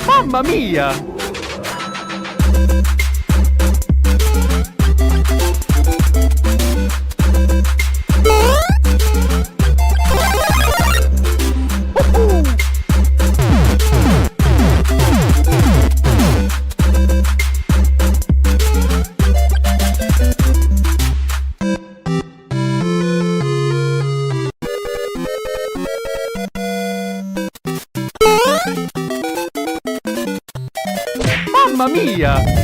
Mamma mia! Mamma mia!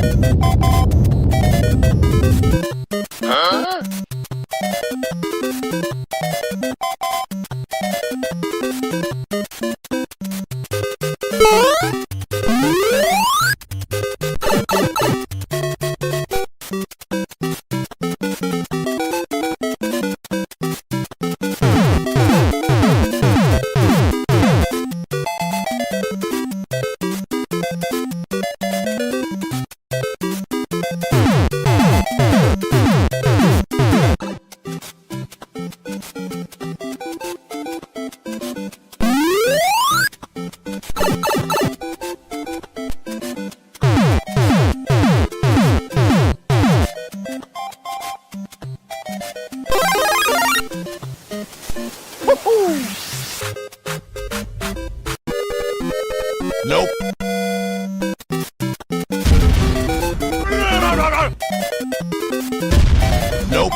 Nope. Nope.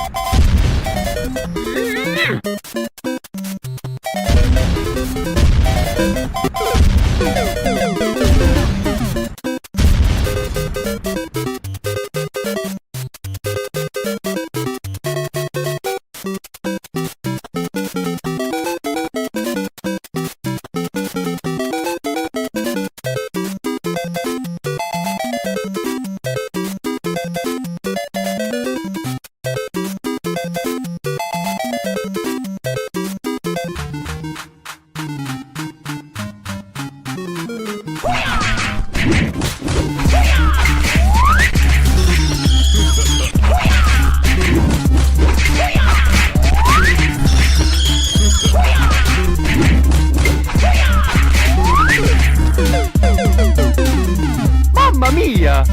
Mamma mia!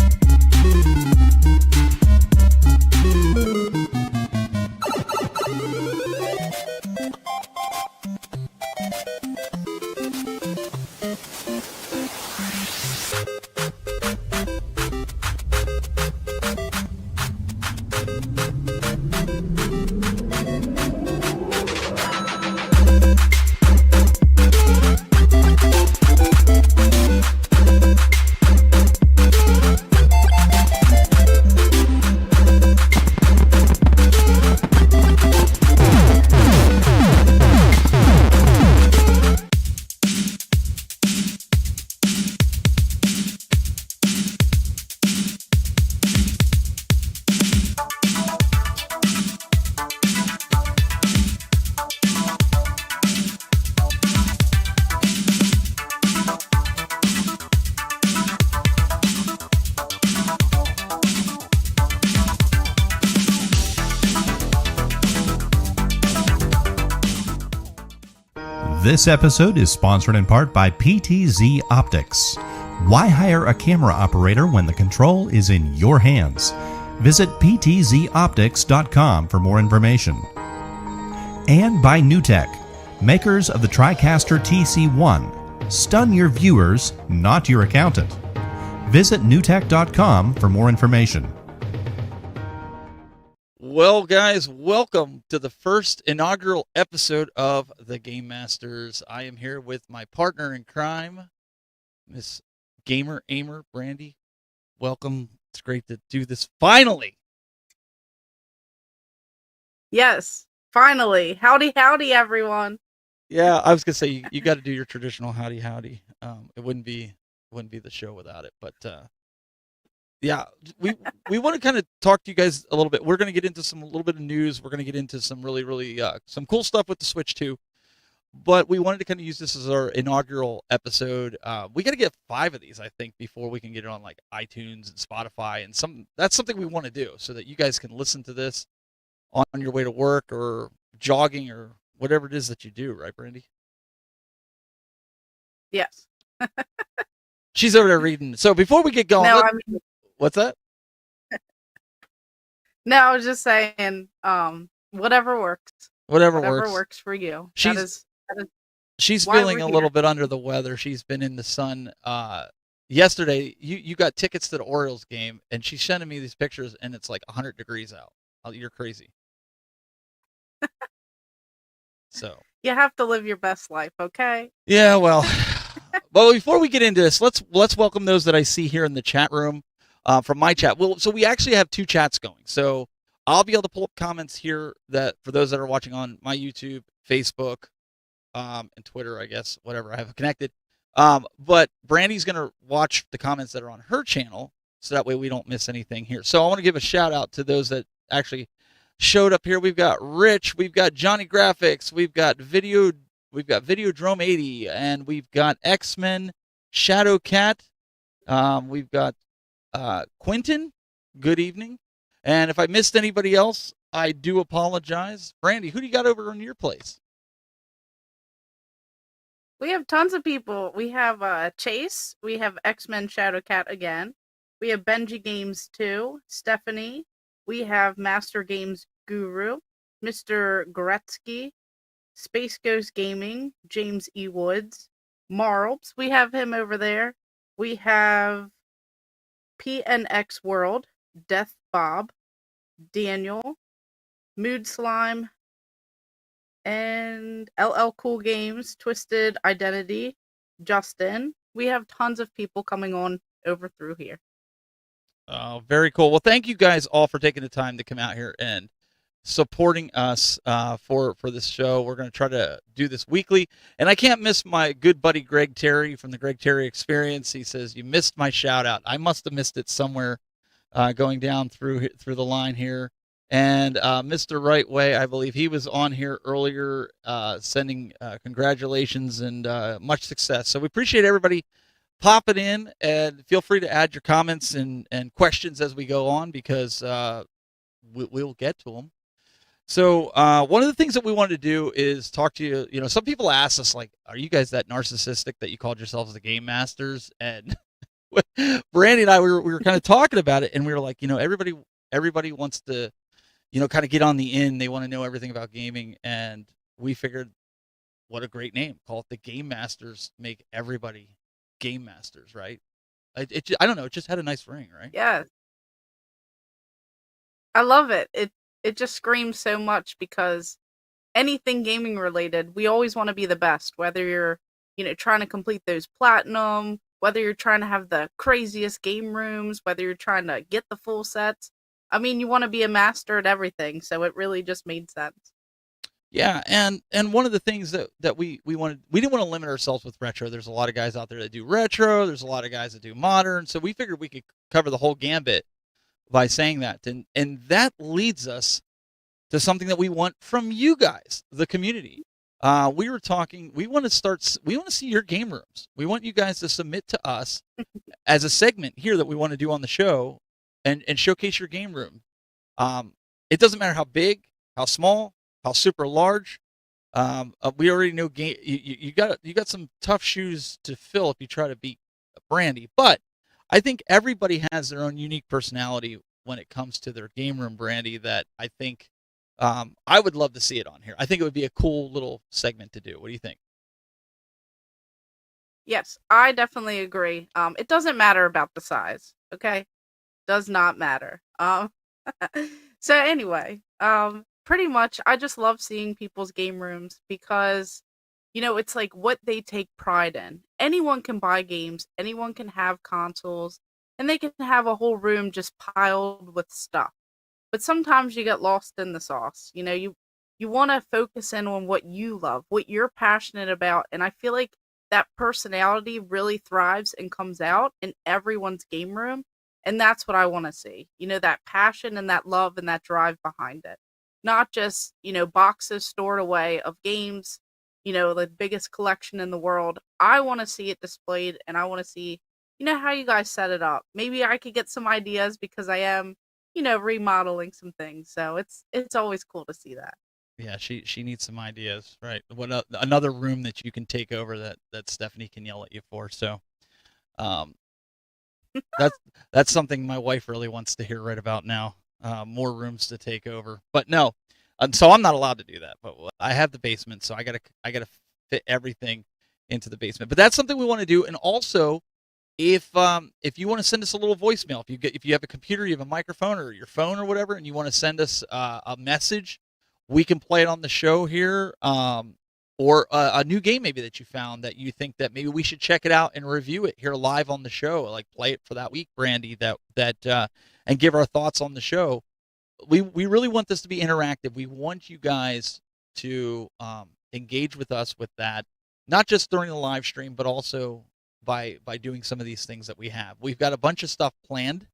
This episode is sponsored in part by PTZ Optics. Why hire a camera operator when the control is in your hands? Visit ptzoptics.com for more information. And by NewTek, makers of the TriCaster TC1. Stun your viewers, not your accountant. Visit newtek.com for more information. Well, guys, welcome to the first inaugural episode of the Game Masters. I am here with my partner in crime, Miss Gamer Ahmer Brandy. Welcome. It's great to do this finally. Yes, finally. Howdy, howdy, everyone. Yeah, I was gonna say you got to do your traditional howdy howdy. It wouldn't be the show without it. But yeah, we want to kind of talk to you guys a little bit. We're gonna get into a little bit of news. We're gonna get into some really some cool stuff with the Switch 2. But we wanted to kind of use this as our inaugural episode. We got to get 5 of these, I think, before we can get it on like iTunes and Spotify and that's something we want to do so that you guys can listen to this on your way to work or jogging or whatever it is that you do, right, Brandy? Yes. She's over there reading. So before we get going, what's that? No, I was just saying, whatever works. Whatever works for you. She's why feeling we're a here. little bit under the weather. She's been in the sun. Yesterday, you got tickets to the Orioles game, and she's sending me these pictures, and it's like 100 degrees out. Oh, you're crazy. So You have to live your best life, okay? yeah, well, before we get into this, let's welcome those that I see here in the chat room from my chat. Well, so we actually have 2 chats going. So I'll be able to pull up comments here that for those that are watching on my YouTube, Facebook, and Twitter, I guess, whatever I have connected. But Brandy's going to watch the comments that are on her channel, so that way we don't miss anything here. So I want to give a shout out to those that actually showed up here. We've got Rich, we've got Johnny Graphics, we've got Videodrome 80, and we've got X-Men, Shadow Cat, we've got Quentin. Good evening. And if I missed anybody else, I do apologize. Brandy, who do you got over in your place? We have tons of people. We have Chase. We have X-Men Shadowcat again. We have Benji Games 2. Stephanie. We have Master Games Guru. Mr. Goretzky. Space Ghost Gaming. James E. Woods. Marlbs. We have him over there. We have PNX World. Death Bob. Daniel. Mood Slime. And LL Cool Games, Twisted Identity, Justin. We have tons of people coming on over through here. Oh, very cool. Well, thank you guys all for taking the time to come out here and supporting us for this show. We're going to try to do this weekly. And I can't miss my good buddy Greg Terry from the Greg Terry Experience. He says, you missed my shout out. I must have missed it somewhere going down through the line here. And Mr. Right Way, I believe he was on here earlier sending congratulations and much success. So we appreciate everybody popping in, and feel free to add your comments and questions as we go on, because we'll get to them. So one of the things that we wanted to do is talk to you. You know, some people ask us, like, are you guys that narcissistic that you called yourselves the Game Masters? And Brandy and I, we were kind of talking about it, and we were like, you know, everybody wants to, you know, kind of get on the in. They want to know everything about gaming, and we figured, what a great name. Call it the Game Masters. Make everybody Game Masters, right? I don't know. It just had a nice ring, right? Yeah. I love it. It just screams so much, because anything gaming related, we always want to be the best. Whether you're, you know, trying to complete those platinum, whether you're trying to have the craziest game rooms, whether you're trying to get the full sets. I mean, you want to be a master at everything, so it really just made sense. Yeah, and one of the things that we wanted, we didn't want to limit ourselves with retro. There's a lot of guys out there that do retro. There's a lot of guys that do modern. So we figured we could cover the whole gambit by saying that. And that leads us to something that we want from you guys, the community. We were talking, we want to see your game rooms. We want you guys to submit to us as a segment here that we want to do on the show, and showcase your game room. It doesn't matter how big, how small, how super large. We already know you got some tough shoes to fill if you try to beat Brandy. But I think everybody has their own unique personality when it comes to their game room, Brandy, that I think I would love to see it on here. I think it would be a cool little segment to do. What do you think? Yes, I definitely agree. It doesn't matter about the size, okay? Does not matter. So anyway, pretty much I just love seeing people's game rooms because it's like what they take pride in. Anyone can buy games, anyone can have consoles, and they can have a whole room just piled with stuff. But sometimes you get lost in the sauce. You want to focus in on what you love, what you're passionate about, and I feel like that personality really thrives and comes out in everyone's game room, and that's what I want to see. That passion and that love and that drive behind it. Not just, boxes stored away of games, the biggest collection in the world. I want to see it displayed, and I want to see, how you guys set it up. Maybe I could get some ideas because I am, remodeling some things. So it's always cool to see that. Yeah, she needs some ideas, right? What another room that you can take over that Stephanie can yell at you for. So, um, that's something my wife really wants to hear right about now. More rooms to take over, but no, so I'm not allowed to do that. But I have the basement, so I gotta fit everything into the basement. But that's something we want to do, and also if you want to send us a little voicemail, if you have a computer, you have a microphone or your phone or whatever, and you want to send us a message, we can play it on the show here, or a new game maybe that you found that you think that maybe we should check it out and review it here live on the show, like play it for that week, Brandy, and give our thoughts on the show. We really want this to be interactive. We want you guys to engage with us with that, not just during the live stream, but also by doing some of these things that we have. We've got a bunch of stuff planned,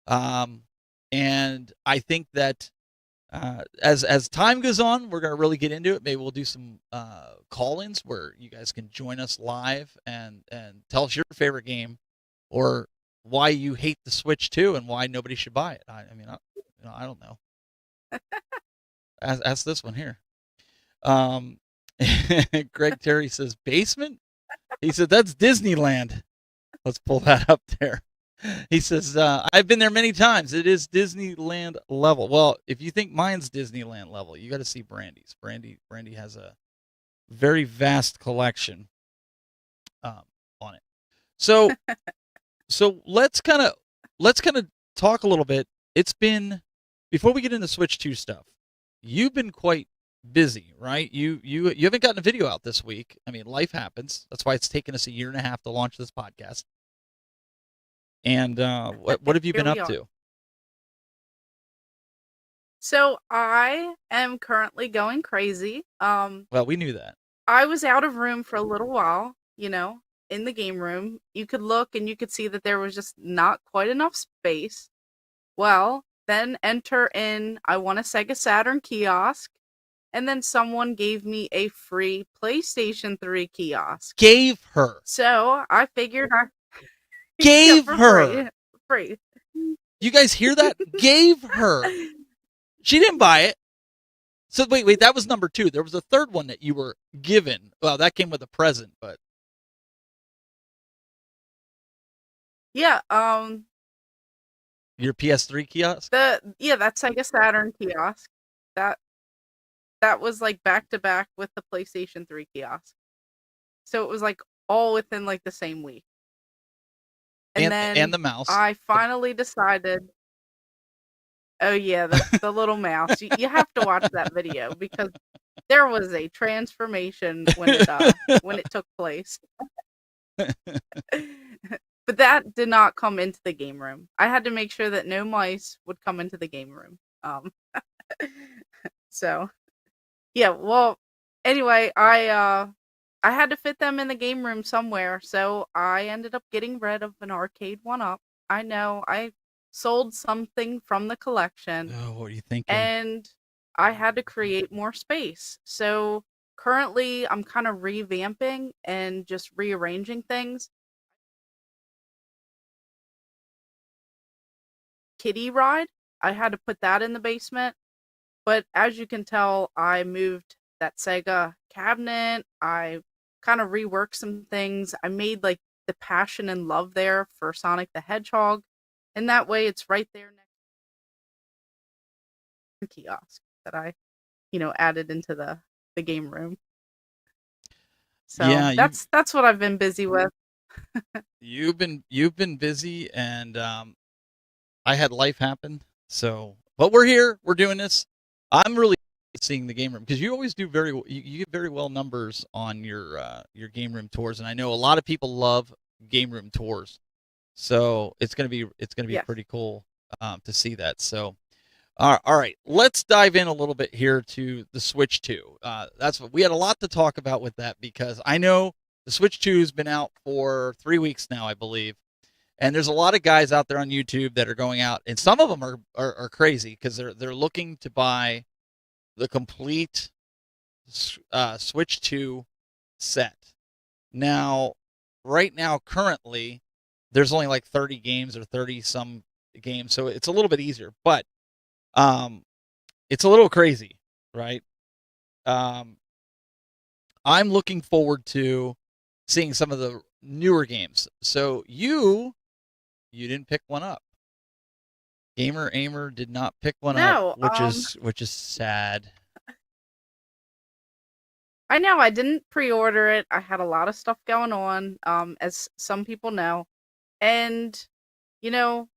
and I think that as time goes on, we're going to really get into it. Maybe we'll do some call-ins where you guys can join us live and tell us your favorite game, or why you hate the Switch 2 and why nobody should buy it. I mean, I don't know. Ask this one here. Greg Terry says basement. He said that's Disneyland. Let's pull that up there. He says, I've been there many times. It is Disneyland level. Well, if you think mine's Disneyland level, you got to see Brandy's. Brandy has a very vast collection on it. So let's kind of talk a little bit. It's been, before we get into Switch 2 stuff, you've been quite busy, right? You haven't gotten a video out this week. I mean, life happens. That's why it's taken us a year and a half to launch this podcast. And what have you been up to? So I am currently going crazy. Well, we knew that. I was out of room for a little while, in the game room. You could look and you could see that there was just not quite enough space. Well, then enter in, I want a Sega Saturn kiosk, and then someone gave me a free PlayStation 3 kiosk. Gave her. So I figured I gave her free. You guys hear that? Gave her. She didn't buy it. So wait, that was number 2. There was a third one that you were given. Well, that came with a present, but yeah, your PS3 kiosk? that Sega Saturn kiosk. That was like back to back with the PlayStation 3 kiosk. So it was like all within like the same week. And then the mouse. I finally decided. Oh yeah, the little mouse. You have to watch that video because there was a transformation when it took place. But that did not come into the game room. I had to make sure that no mice would come into the game room. So yeah, well, anyway, I had to fit them in the game room somewhere, so I ended up getting rid of an arcade 1-up. I know, I sold something from the collection. Oh, what are you thinking? And I had to create more space. So currently, I'm kind of revamping and just rearranging things. Kiddie ride, I had to put that in the basement. But as you can tell, I moved that Sega cabinet. I kind of reworked some things. I made like the passion and love there for Sonic the Hedgehog. And that way it's right there next to the kiosk that I, added into the game room. So yeah, that's what I've been busy with. You've been busy, and I had life happen. So but we're here. We're doing this. I'm really seeing the game room because you always do you get very well numbers on your game room tours, and I know a lot of people love game room tours. So it's gonna be Yes. pretty cool to see that. So all right, let's dive in a little bit here to the Switch 2. That's what we had a lot to talk about with that because I know the Switch 2 has been out for 3 weeks now, I believe. And there's a lot of guys out there on YouTube that are going out, and some of them are crazy because they're looking to buy the complete Switch 2 set. Now, right now, currently, there's only like 30 games or 30 some games, so it's a little bit easier, but it's a little crazy, right? I'm looking forward to seeing some of the newer games. So you didn't pick one up. Ahmer did not pick one No, up, which is sad. I know I didn't pre-order it. I had a lot of stuff going on, as some people know. And, you know,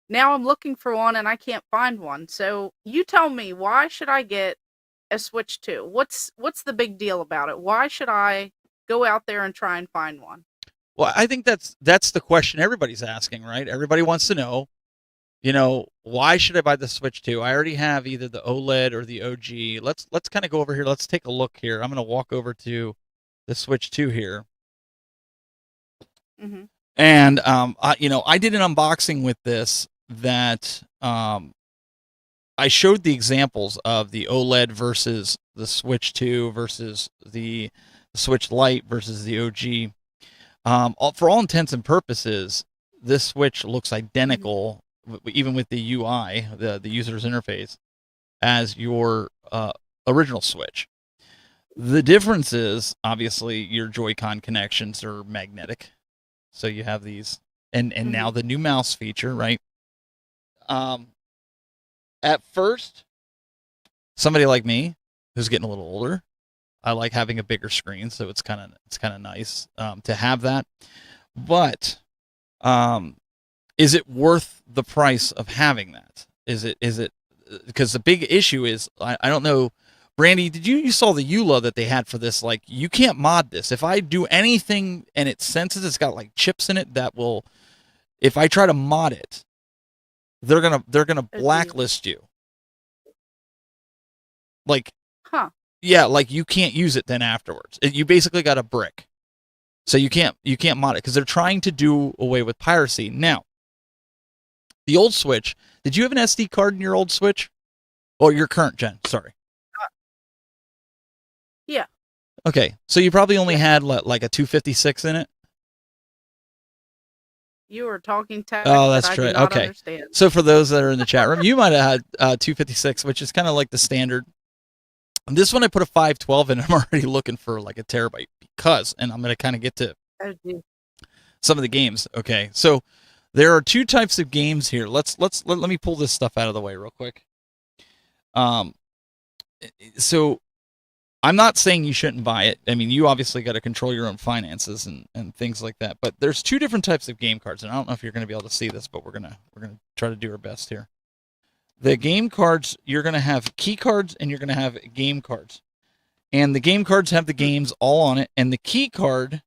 now I'm looking for one and I can't find one. So you tell me, why should I get a Switch 2? What's the big deal about it? Why should I go out there and try and find one? Well, I think that's the question everybody's asking, right? Everybody wants to know, why should I buy the Switch 2? I already have either the OLED or the OG. Let's kind of go over here. Let's take a look here. I'm going to walk over to the Switch 2 here. Mm-hmm. And I did an unboxing with this that I showed the examples of the OLED versus the Switch 2 versus the Switch Lite versus the OG. For all intents and purposes, this Switch looks identical, even with the UI, the user's interface, as your original Switch. The difference is, obviously, your Joy-Con connections are magnetic. So you have these, and now the new mouse feature, right? At first, somebody like me, who's getting a little older, I like having a bigger screen, so it's kind of nice to have that. But is it worth the price of having that? Is it because the big issue is I don't know. Brandy, did you saw the EULA that they had for this? Like, you can't mod this. If I do anything and it senses it's got like chips in it that will, if I try to mod it, they're gonna blacklist you. Like, yeah, like you can't use it then afterwards. You basically got a brick, so you can't mod it because they're trying to do away with piracy. Now, the old Switch. Did you have an SD card in your old Switch? Or your current gen? Sorry. Yeah. Okay, so you probably only had like a 256 in it. You were talking tech. Oh, that's true. Okay. Understand. So for those that are in the chat room, you might have had 256, which is kind of like the standard. And this one I put a 512 in. I'm already looking for like a terabyte because, and I'm going to kind of get to some of the games. Okay, so there are two types of games here. Let me pull this stuff out of the way real quick. So I'm not saying you shouldn't buy it. I mean, you obviously got to control your own finances and things like that. But there's two different types of game cards, and I don't know if you're going to be able to see this, but we're gonna try to do our best here. The game cards, you're going to have key cards and you're going to have game cards, and the game cards have the games all on it, and the key card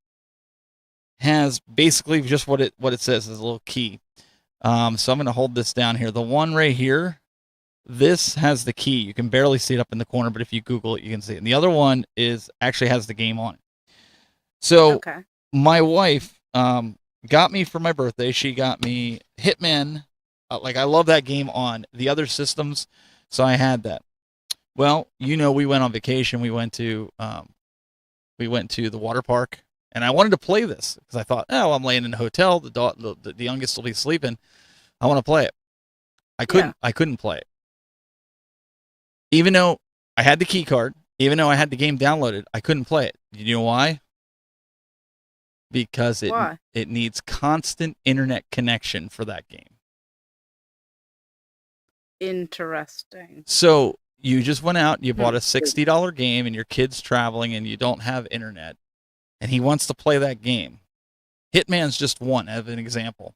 has basically just what it says is a little key. So I'm going to hold this down here. The one right here. This has the key. You can barely see it up in the corner, but if you Google it, you can see it. And the other one actually has the game on it. So my wife got me for my birthday. She got me Hitman. I love that game on the other systems, so I had that. Well, we went on vacation. We went to the water park, and I wanted to play this because I thought, I'm laying in a hotel. The youngest will be sleeping. I want to play it. I couldn't. Yeah. I couldn't play it. Even though I had the key card, even though I had the game downloaded, I couldn't play it. You know why? Because it needs constant internet connection for that game. Interesting. So you just went out, you bought a $60 game, and your kid's traveling, and you don't have internet, and he wants to play that game. Hitman's just one, as an example.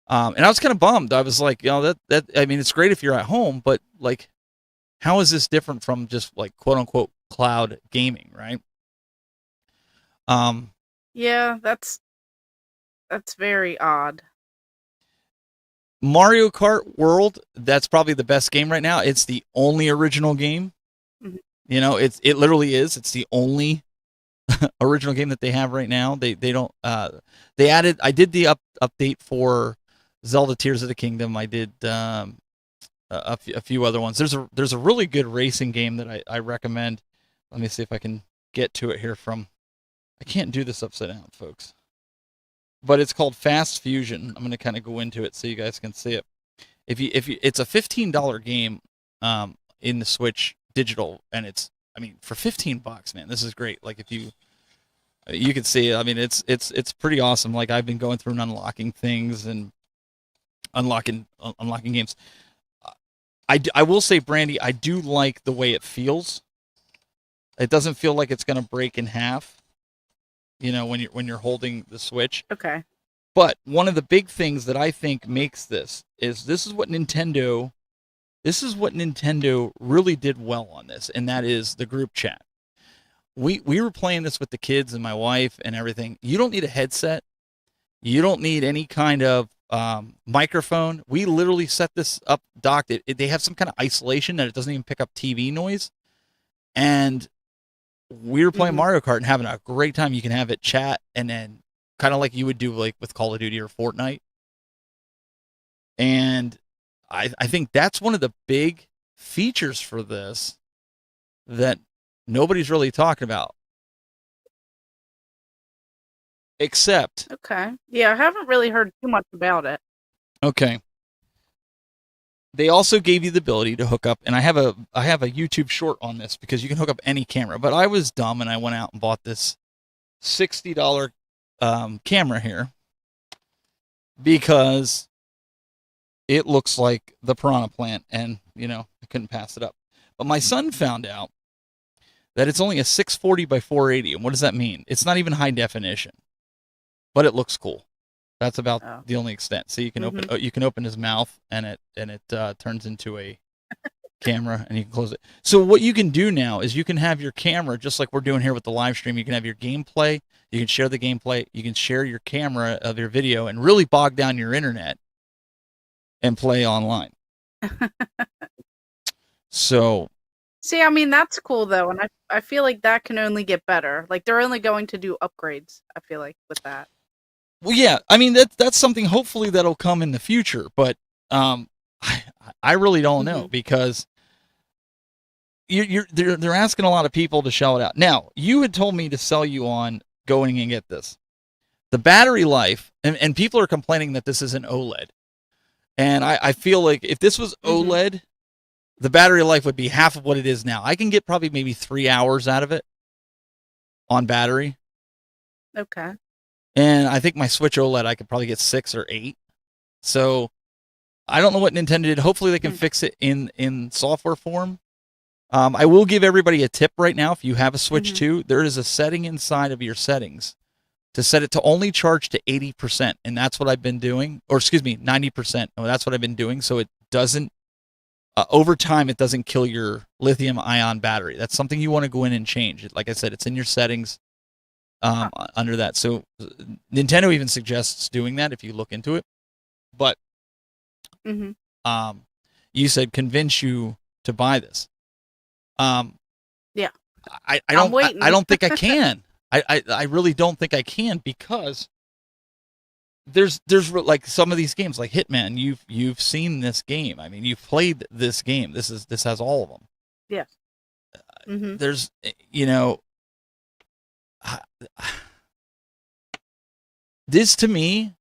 And I was kind of bummed. I was like, that I mean, it's great if you're at home, but like, how is this different from just like quote unquote cloud gaming, right? Yeah, that's very odd. Mario Kart World, that's probably the best game right now. It's the only original game. Mhm. It literally is. It's the only original game that they have right now. They don't they added. I did the update for Zelda Tears of the Kingdom. I did a few other ones. There's a really good racing game that I recommend. Let me see if I can get to it here from. I can't do this upside down, folks. But it's called Fast Fusion. I'm going to kind of go into it so you guys can see it. If you it's a $15 game in the Switch digital, and it's, I mean, for $15, man, this is great. Like if you can see it. I mean, it's pretty awesome. Like I've been going through and unlocking things and unlocking games. I will say, Brandy, I do like the way it feels. It doesn't feel like it's going to break in half. When you're holding the Switch. Okay. But one of the big things that I think makes this is what Nintendo really did well on this, and that is the group chat. We were playing this with the kids and my wife and everything. You don't need a headset. You don't need any kind of microphone. We literally set this up docked. They have some kind of isolation that it doesn't even pick up TV noise. And we were playing Mario Kart and having a great time. You can have it chat, and then kind of like you would do like with Call of Duty or Fortnite. And I think that's one of the big features for this that nobody's really talking about. Except. Okay. Yeah, I haven't really heard too much about it. Okay. They also gave you the ability to hook up, and I have a YouTube short on this because you can hook up any camera. But I was dumb and I went out and bought this $60 camera here because it looks like the Piranha Plant, and I couldn't pass it up. But my son found out that it's only a 640 by 480, and what does that mean? It's not even high definition, but it looks cool. That's about the only extent. So you can open his mouth, and it turns into a camera, and you can close it. So what you can do now is you can have your camera, just like we're doing here with the live stream. You can have your gameplay. You can share the gameplay. You can share your camera of your video, and really bog down your internet and play online. So. See, I mean, that's cool though, and I feel like that can only get better. Like they're only going to do upgrades. I feel like with that. Well, yeah, I mean that's something hopefully that'll come in the future, but I really don't know because they're asking a lot of people to shell it out. Now, you had told me to sell you on going and get this. The battery life, and people are complaining that this is an OLED, and I feel like if this was OLED, the battery life would be half of what it is now. I can get probably maybe 3 hours out of it on battery. Okay. And I think my Switch OLED, I could probably get 6 or 8. So I don't know what Nintendo did. Hopefully they can fix it in software form. I will give everybody a tip right now. If you have a Switch 2, there is a setting inside of your settings to set it to only charge to 80%. And that's what I've been doing. Or excuse me, 90%. Oh, that's what I've been doing. So it doesn't, over time, it doesn't kill your lithium ion battery. That's something you want to go in and change. Like I said, it's in your settings. Under that. So Nintendo even suggests doing that if you look into it. But you said convince you to buy this. Yeah. I don't think I can. I really don't think I can because there's like some of these games like Hitman, you've seen this game. I mean, you've played this game. This has all of them. Yes. There's this to me,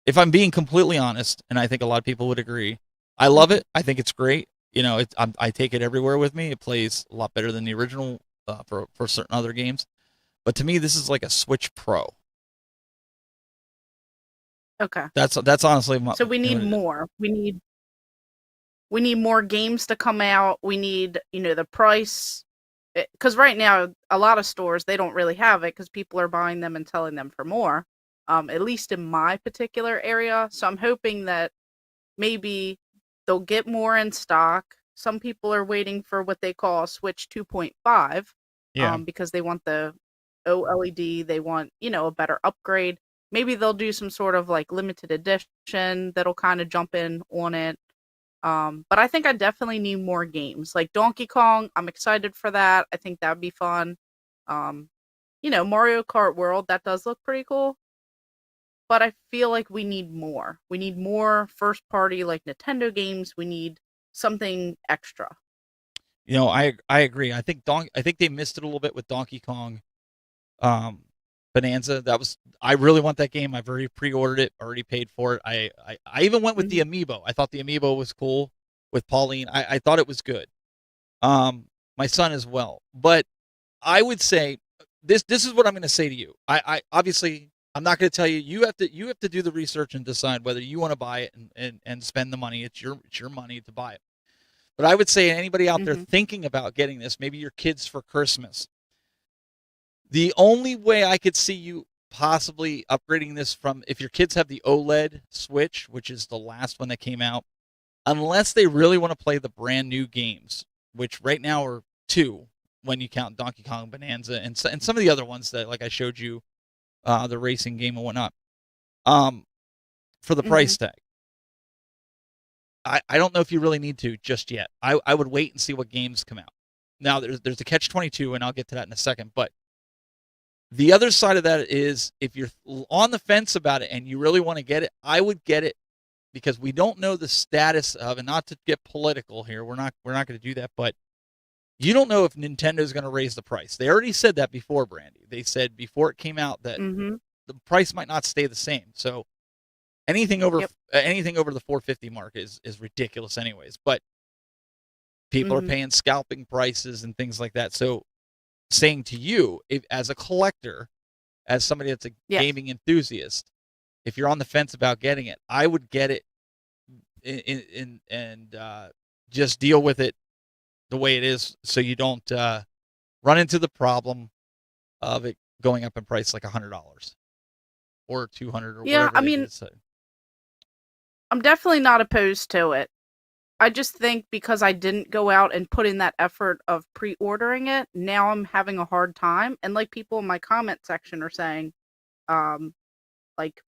if I'm being completely honest, and I think a lot of people would agree, I love it. I think it's great. I take it everywhere with me. It plays a lot better than the original for certain other games. But to me, this is like a Switch Pro. Okay. That's honestly so we need more. We need more games to come out. We need the price. Because right now, a lot of stores, they don't really have it because people are buying them and selling them for more. at least in my particular area. So I'm hoping that maybe they'll get more in stock. Some people are waiting for what they call Switch 2.5, Yeah. because they want the OLED, they want, a better upgrade. Maybe they'll do some sort of like limited edition that'll kind of jump in on it. But I think I definitely need more games. Like Donkey Kong, I'm excited for that. I think that'd be fun. Mario Kart World, that does look pretty cool. But I feel like we need more. We need more first party like Nintendo games. We need something extra. I agree. I think they missed it a little bit with Donkey Kong Bonanza. I really want that game. I've already pre-ordered it, already paid for it. I even went with the amiibo. I thought the amiibo was cool with Pauline. I thought it was good. My son as well. But I would say this is what I'm going to say to you. I obviously I'm not going to tell you. You have to do the research and decide whether you want to buy it and spend the money. It's your money to buy it. But I would say anybody out there thinking about getting this, maybe your kids for Christmas, the only way I could see you possibly upgrading this from, if your kids have the OLED Switch, which is the last one that came out, unless they really want to play the brand new games, which right now are 2 when you count Donkey Kong Bonanza and some of the other ones that, like I showed you, the racing game and whatnot, for the price tag. I don't know if you really need to just yet. I would wait and see what games come out. Now, there's a catch-22, and I'll get to that in a second. But the other side of that is, if you're on the fence about it and you really want to get it, I would get it, because we don't know the status of, and not to get political here, we're not going to do that, but you don't know if Nintendo's going to raise the price. They already said that before, Brandy. They said before it came out that the price might not stay the same. So anything over the 450 mark is ridiculous anyways, but people are paying scalping prices and things like that. So saying to you, if, as a collector, as somebody that's a gaming enthusiast, if you're on the fence about getting it, I would get it and just deal with it the way it is, so you don't run into the problem of it going up in price like $100 or $200 or whatever. I mean, I'm definitely not opposed to it. I just think because I didn't go out and put in that effort of pre-ordering it, now I'm having a hard time. And like people in my comment section are saying, like,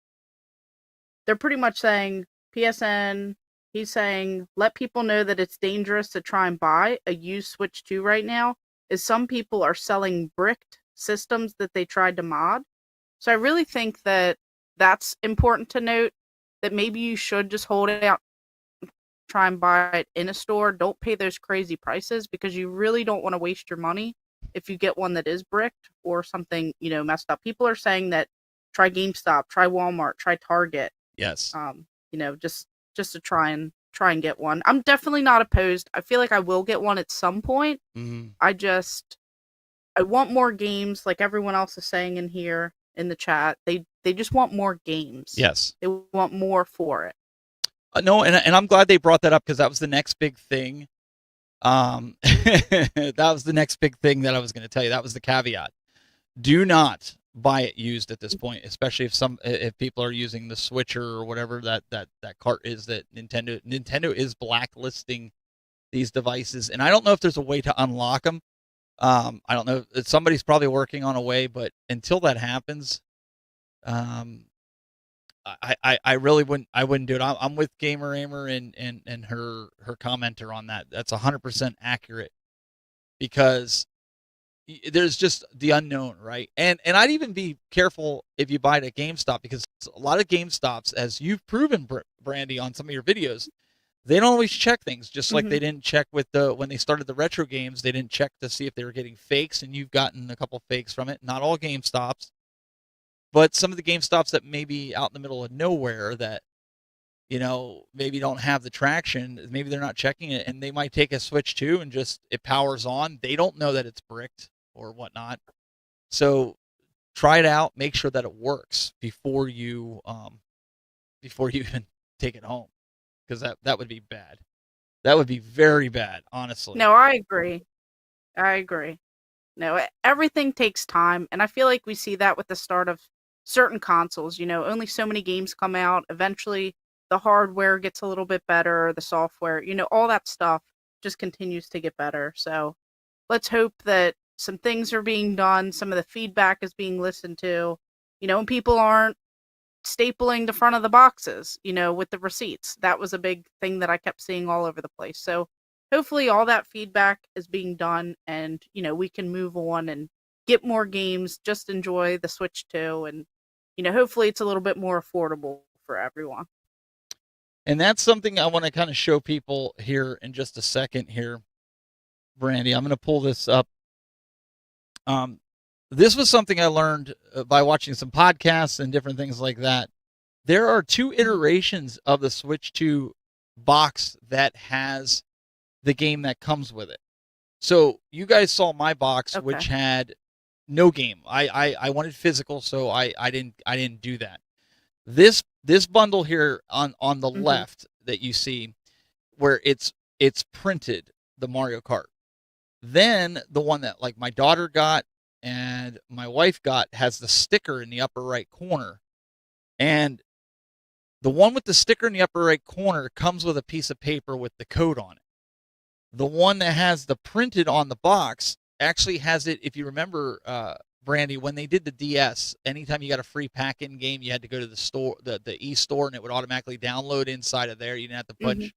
they're pretty much saying, PSN, he's saying, let people know that it's dangerous to try and buy a used Switch 2 right now, is some people are selling bricked systems that they tried to mod. So I really think that that's important to note, that maybe you should just hold it out, try and buy it in a store. Don't pay those crazy prices, because you really don't want to waste your money if you get one that is bricked or something, messed up. People are saying that try GameStop, try Walmart, try Target. Yes. Just to try and get one. I'm definitely not opposed. I feel like I will get one at some point. I want more games, like everyone else is saying in here in the chat. They just want more games. Yes. They want more for it. No, and I'm glad they brought that up, because that was the next big thing. That was the next big thing that I was going to tell you. That was the caveat. Do not buy it used at this point, especially if people are using the switcher or whatever that cart is that Nintendo is blacklisting these devices. And I don't know if there's a way to unlock them. I don't know. Somebody's probably working on a way, but until that happens, I really wouldn't do it. I'm with Gamer Ahmer and her commenter on that. That's 100% accurate, because there's just the unknown, right? And I'd even be careful if you buy it at GameStop, because a lot of GameStops, as you've proven, Brandy, on some of your videos, they don't always check things. Just like they didn't check with when they started the retro games, they didn't check to see if they were getting fakes, and you've gotten a couple fakes from it. Not all GameStops. But some of the GameStops that may be out in the middle of nowhere that, maybe don't have the traction, maybe they're not checking it, and they might take a Switch 2 and just, it powers on. They don't know that it's bricked or whatnot. So try it out, make sure that it works before you even take it home, because that would be bad. That would be very bad, honestly. No, I agree. No, everything takes time, and I feel like we see that with the start of certain consoles. Only so many games come out. Eventually, the hardware gets a little bit better, the software, all that stuff just continues to get better. So let's hope that some things are being done, some of the feedback is being listened to, and people aren't stapling the front of the boxes, with the receipts. That was a big thing that I kept seeing all over the place. So hopefully all that feedback is being done, and, we can move on and get more games, just enjoy the Switch 2, and, hopefully it's a little bit more affordable for everyone. And that's something I want to kind of show people here in just a second here, Brandy. I'm going to pull this up. This was something I learned by watching some podcasts and different things like that. There are 2 iterations of the Switch 2 box that has the game that comes with it. So you guys saw my box, Okay. which had no game. I wanted physical, so I didn't do that. This bundle here on the Mhm. left that you see, where it's printed, the Mario Kart. Then the one that like my daughter got and my wife got has the sticker in the upper right corner. And the one with the sticker in the upper right corner comes with a piece of paper with the code on it. The one that has the printed on the box actually has it, if you remember, Brandy, when they did the DS, anytime you got a free pack-in game, you had to go to the store, the e-store, and it would automatically download inside of there. You didn't have to punch. Mhm.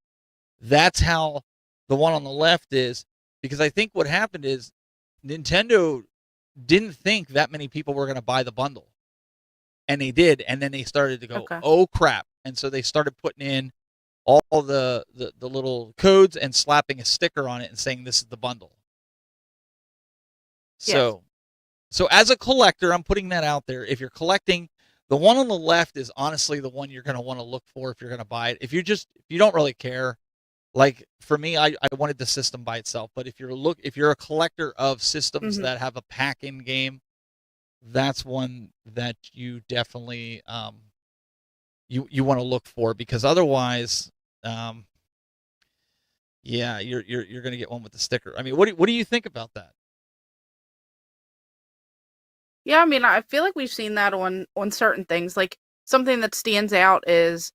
That's how the one on the left is, because I think what happened is Nintendo didn't think that many people were going to buy the bundle, and they did, and then they started to go, Okay. oh crap, and so they started putting in all the little codes and slapping a sticker on it and saying this is the bundle. Yes. So as a collector, I'm putting that out there. If you're collecting, the one on the left is honestly the one you're going to want to look for if you're going to buy it. If you don't really care, like for me, I wanted the system by itself. But if you're a collector of systems Mhm. that have a pack-in game, that's one that you definitely you want to look for, because otherwise, yeah, you're going to get one with the sticker. I mean, what do you think about that? Yeah, I mean, I feel like we've seen that on certain things. Like something that stands out is,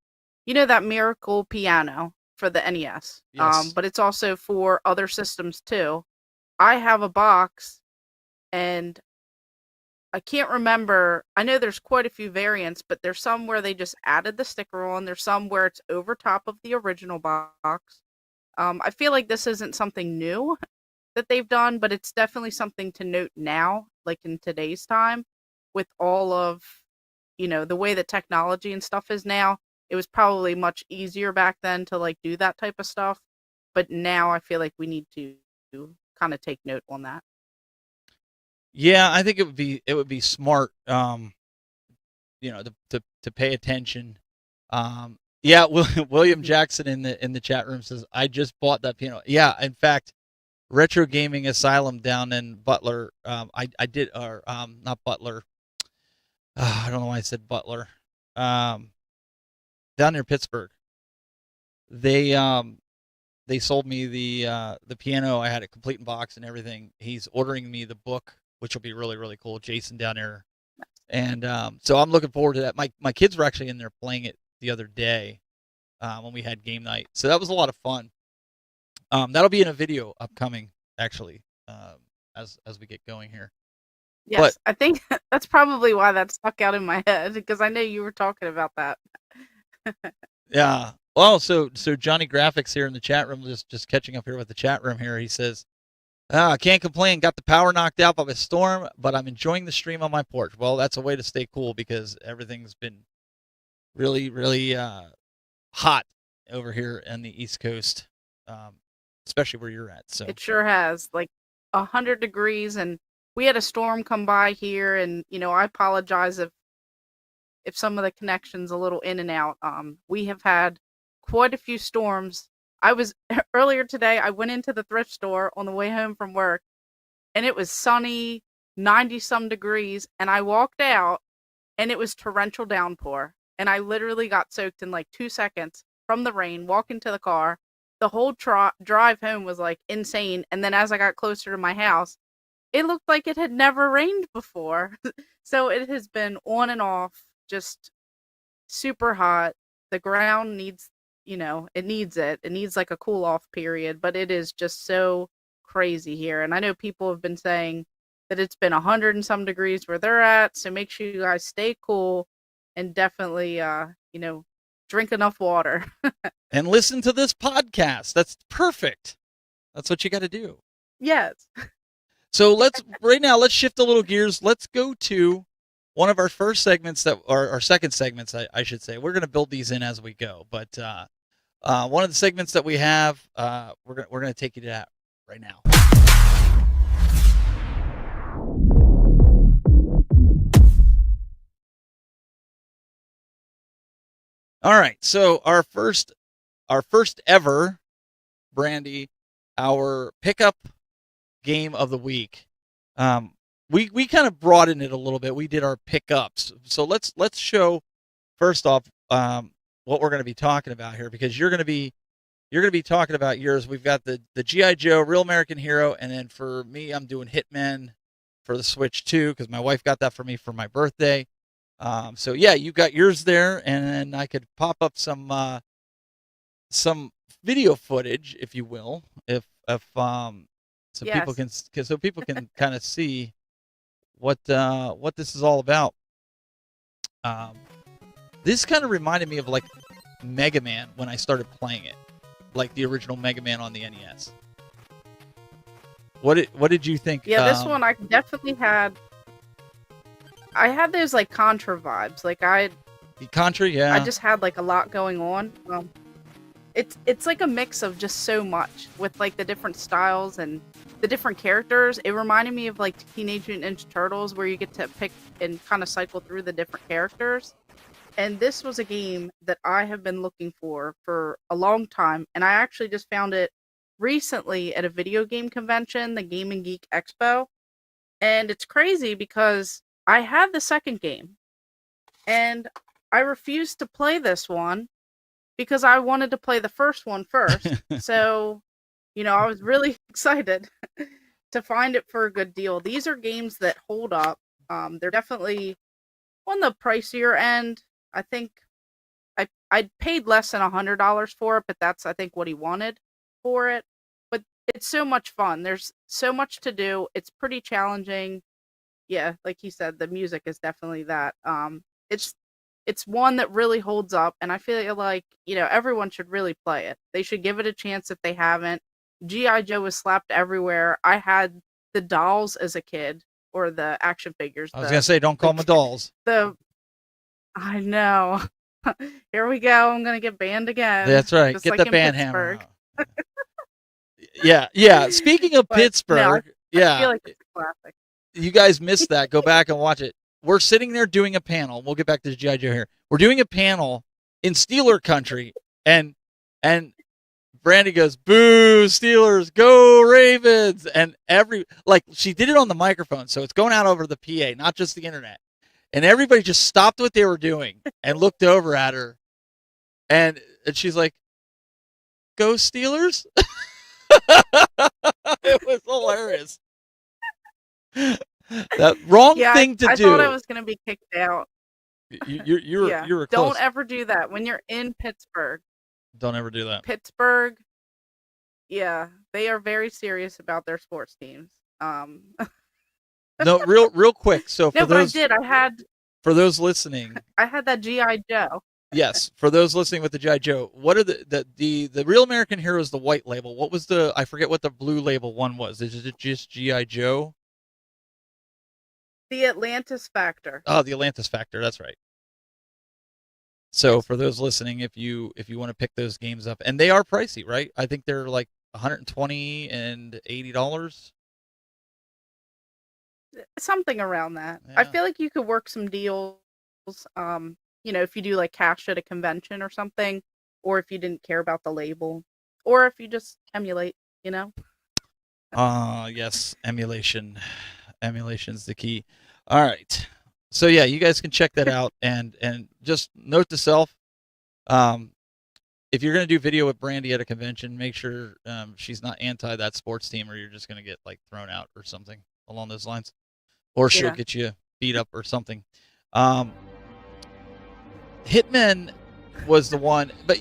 that Miracle piano for the NES. Yes. But it's also for other systems too. I have a box, and I can't remember. I know there's quite a few variants, but there's some where they just added the sticker on. There's some where it's over top of the original box. I feel like this isn't something new that they've done, but it's definitely something to note now, like in today's time, with all of, the way that technology and stuff is now. It was probably much easier back then to like do that type of stuff, but now I feel like we need to kind of take note on that. Yeah, I think it would be smart, to pay attention. Yeah, William Jackson in the chat room says, I just bought that piano. Yeah, in fact, Retro Gaming Asylum down in Butler. I did, or not Butler. I don't know why I said Butler. Down near Pittsburgh. They sold me the piano. I had it complete in box and everything. He's ordering me the book, which will be really, really cool. Jason down there. And so I'm looking forward to that. My kids were actually in there playing it the other day when we had game night. So that was a lot of fun. That'll be in a video upcoming, actually, as we get going here. Yes, I think that's probably why that stuck out in my head, because I know you were talking about that. Yeah. Well, so Johnny Graphics here in the chat room, just catching up here with the chat room here. He says, I can't complain. Got the power knocked out by a storm, but I'm enjoying the stream on my porch. Well, that's a way to stay cool, because everything's been really, really hot over here on the East Coast, especially where you're at. So It sure has, like 100 degrees, and we had a storm come by here, and I apologize if some of the connection's a little in and out. We have had quite a few storms. I was earlier today, I went into the thrift store on the way home from work, and it was sunny, 90 some degrees, and I walked out, and it was torrential downpour, and I literally got soaked in like 2 seconds from the rain, walking to the car. The whole drive home was like insane, and then as I got closer to my house, it looked like it had never rained before. So it has been on and off, just super hot. The ground needs, it needs it. It needs like a cool off period, but it is just so crazy here. And I know people have been saying that it's been 100 and some degrees where they're at. So make sure you guys stay cool and definitely, drink enough water. And listen to this podcast. That's perfect. That's what you got to do. Yes. So let's shift a little gears. Let's go to one of our first segments our second segments, I should say. We're going to build these in as we go, but one of the segments that we have, we're going to take you to that right now. All right, so our first ever, Brandy, our pickup game of the week. We kind of broadened it a little bit. We did our pickups. So let's show first off what we're going to be talking about here, because you're going to be talking about yours. We've got the G.I. Joe, Real American Hero, and then for me, I'm doing Hitman for the Switch 2 because my wife got that for me for my birthday. So yeah, you got yours there, and then I could pop up some video footage, if you will, if people can kind of see what this is all about. This kind of reminded me of like Mega Man when I started playing it, like the original Mega Man on the NES. What did you think? Yeah, this one I definitely had. I had those like Contra vibes. Like Contra, yeah. I just had like a lot going on. It's like a mix of just so much with like the different styles and the different characters. It reminded me of like Teenage Mutant Ninja Turtles, where you get to pick and kind of cycle through the different characters. And this was a game that I have been looking for a long time, and I actually just found it recently at a video game convention, the Game and Geek Expo. And it's crazy because I had the second game, and I refused to play this one because I wanted to play the first one first. So, I was really excited to find it for a good deal. These are games that hold up. They're definitely on the pricier end. I think I paid less than $100 for it, but that's, I think, what he wanted for it. But it's so much fun. There's so much to do. It's pretty challenging. Yeah, like he said, the music is definitely that. It's one that really holds up, and I feel like, everyone should really play it. They should give it a chance if they haven't. G.I. Joe was slapped everywhere. I had the dolls as a kid, or the action figures. I was going to say, don't call them dolls. I know. Here we go. I'm going to get banned again. That's right. Just Get like the ban hammer. Pittsburgh. Yeah. Speaking of Pittsburgh, I feel like it's a classic. You guys missed that. Go back and watch it. We're sitting there doing a panel. We'll get back to G.I. Joe here. We're doing a panel in Steeler country, and Brandy goes, "Boo, Steelers, go Ravens!" And she did it on the microphone, so it's going out over the PA, not just the internet. And everybody just stopped what they were doing and looked over at her, and she's like, "Go Steelers!" It was hilarious. That wrong thing to do. I thought I was going to be kicked out. You were close. Don't ever do that when you're in Pittsburgh. Don't ever do that. Pittsburgh, yeah, they are very serious about their sports teams. No, real quick. So for those, but I did. For those listening, I had that G.I. Joe. Yes, for those listening with the G.I. Joe, what are the Real American Hero is the white label? What was I forget what the blue label one was. Is it just G.I. Joe? The Atlantis Factor. Oh, the Atlantis Factor. That's right. So for those listening, if you want to pick those games up, and they are pricey, right? I think they're like $120 and $80. Something around that. Yeah. I feel like you could work some deals. If you do like cash at a convention or something, or if you didn't care about the label, or if you just emulate, Yes, emulation. Emulation's the key. All right. So yeah, you guys can check that out, and just note to self, if you're going to do video with Brandy at a convention, make sure she's not anti that sports team, or you're just going to get like thrown out or something. along those lines, or she'll Yeah. get you beat up or something. Hitman was the one, but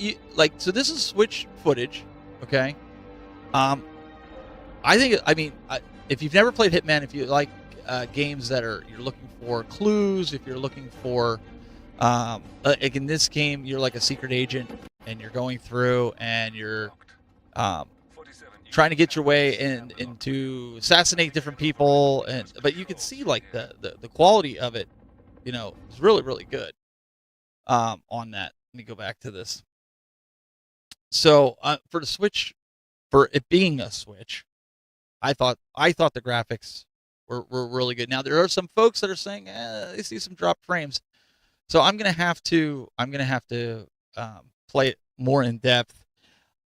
so this is Switch footage, okay? If you've never played Hitman, if you like games that you're looking for clues, if you're looking for like in this game, you're like a secret agent and you're going through and you're trying to get your way into assassinate different people, but you can see like the quality of it, is really, really good on that. Let me go back to this. So for the Switch, for it being a Switch, I thought the graphics were really good. Now there are some folks that are saying they see some drop frames, so I'm gonna have to play it more in depth.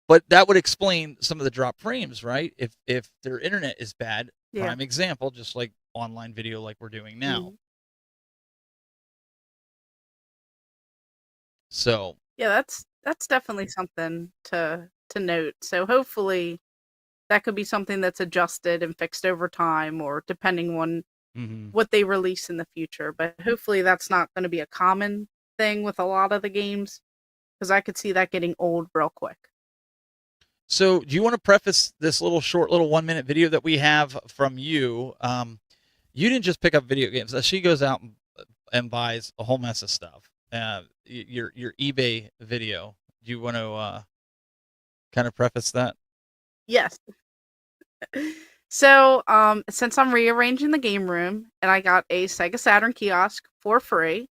But that would explain some of the drop frames, right? If their internet is bad, Yeah. prime example, just like online video, like we're doing now. Mhm. So Yeah, that's definitely something to note. So hopefully that could be something that's adjusted and fixed over time, or depending on what they release in the future. But hopefully that's not going to be a common thing with a lot of the games, because I could see that getting old real quick. So do you want to preface this short 1 minute video that we have from you? You didn't just pick up video games. She goes out and buys a whole mess of stuff. Your eBay video. Do you want to kind of preface that? Yes. So, since I'm rearranging the game room and I got a Sega Saturn kiosk for free,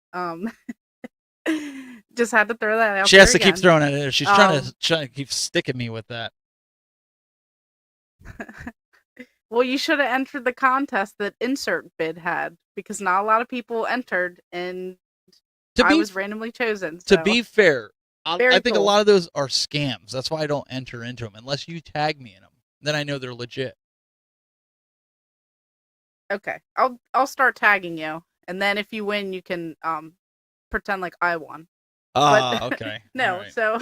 just had to throw that out She there has to keep again. throwing it in. She's trying to keep sticking me with that. Well, you should have entered the contest that Insert Bid had, because not a lot of people entered, and I was randomly chosen. To So. be fair, I think a cool. lot of those are scams. That's why I don't enter into them unless you tag me in them. Then I know they're legit. Okay, I'll start tagging you, and then if you win, you can pretend like I won. Okay. No, right. so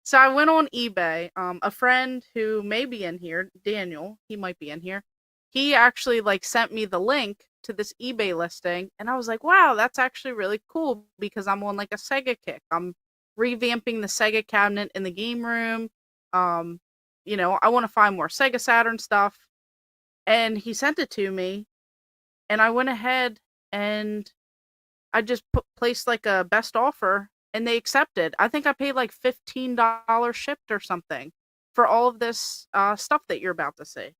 so I went on eBay. A friend who may be in here, Daniel, he might be in here. He actually sent me the link to this eBay listing, and I was like, wow, that's actually really cool, because I'm on a Sega kick. I'm revamping the Sega cabinet in the game room. I want to find more Sega Saturn stuff. And he sent it to me, and I went ahead and I just placed a best offer, and they accepted. I think I paid $15 shipped or something for all of this stuff that you're about to see.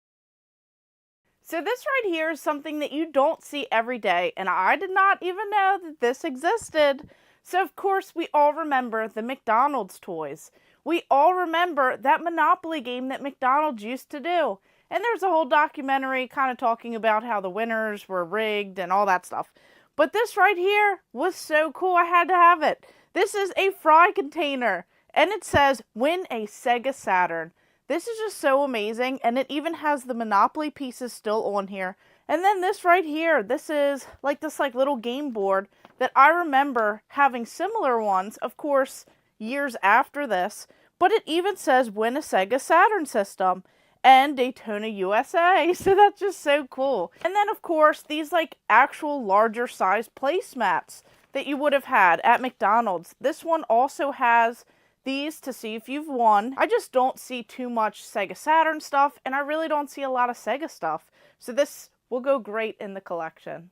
So this right here is something that you don't see every day, and I did not even know that this existed. So of course we all remember the McDonald's toys. We all remember that Monopoly game that McDonald's used to do. And there's a whole documentary kind of talking about how the winners were rigged and all that stuff. But this right here was so cool, I had to have it. This is a fry container, and it says, win a Sega Saturn. This is just so amazing, and it even has the Monopoly pieces still on here. And then this right here, this is this little game board that I remember having similar ones, of course, years after this. But it even says, win a Sega Saturn system. And Daytona, USA. So that's just so cool. And then, of course, these actual larger size placemats that you would have had at McDonald's. This one also has these to see if you've won. I just don't see too much Sega Saturn stuff, and I really don't see a lot of Sega stuff. So this will go great in the collection.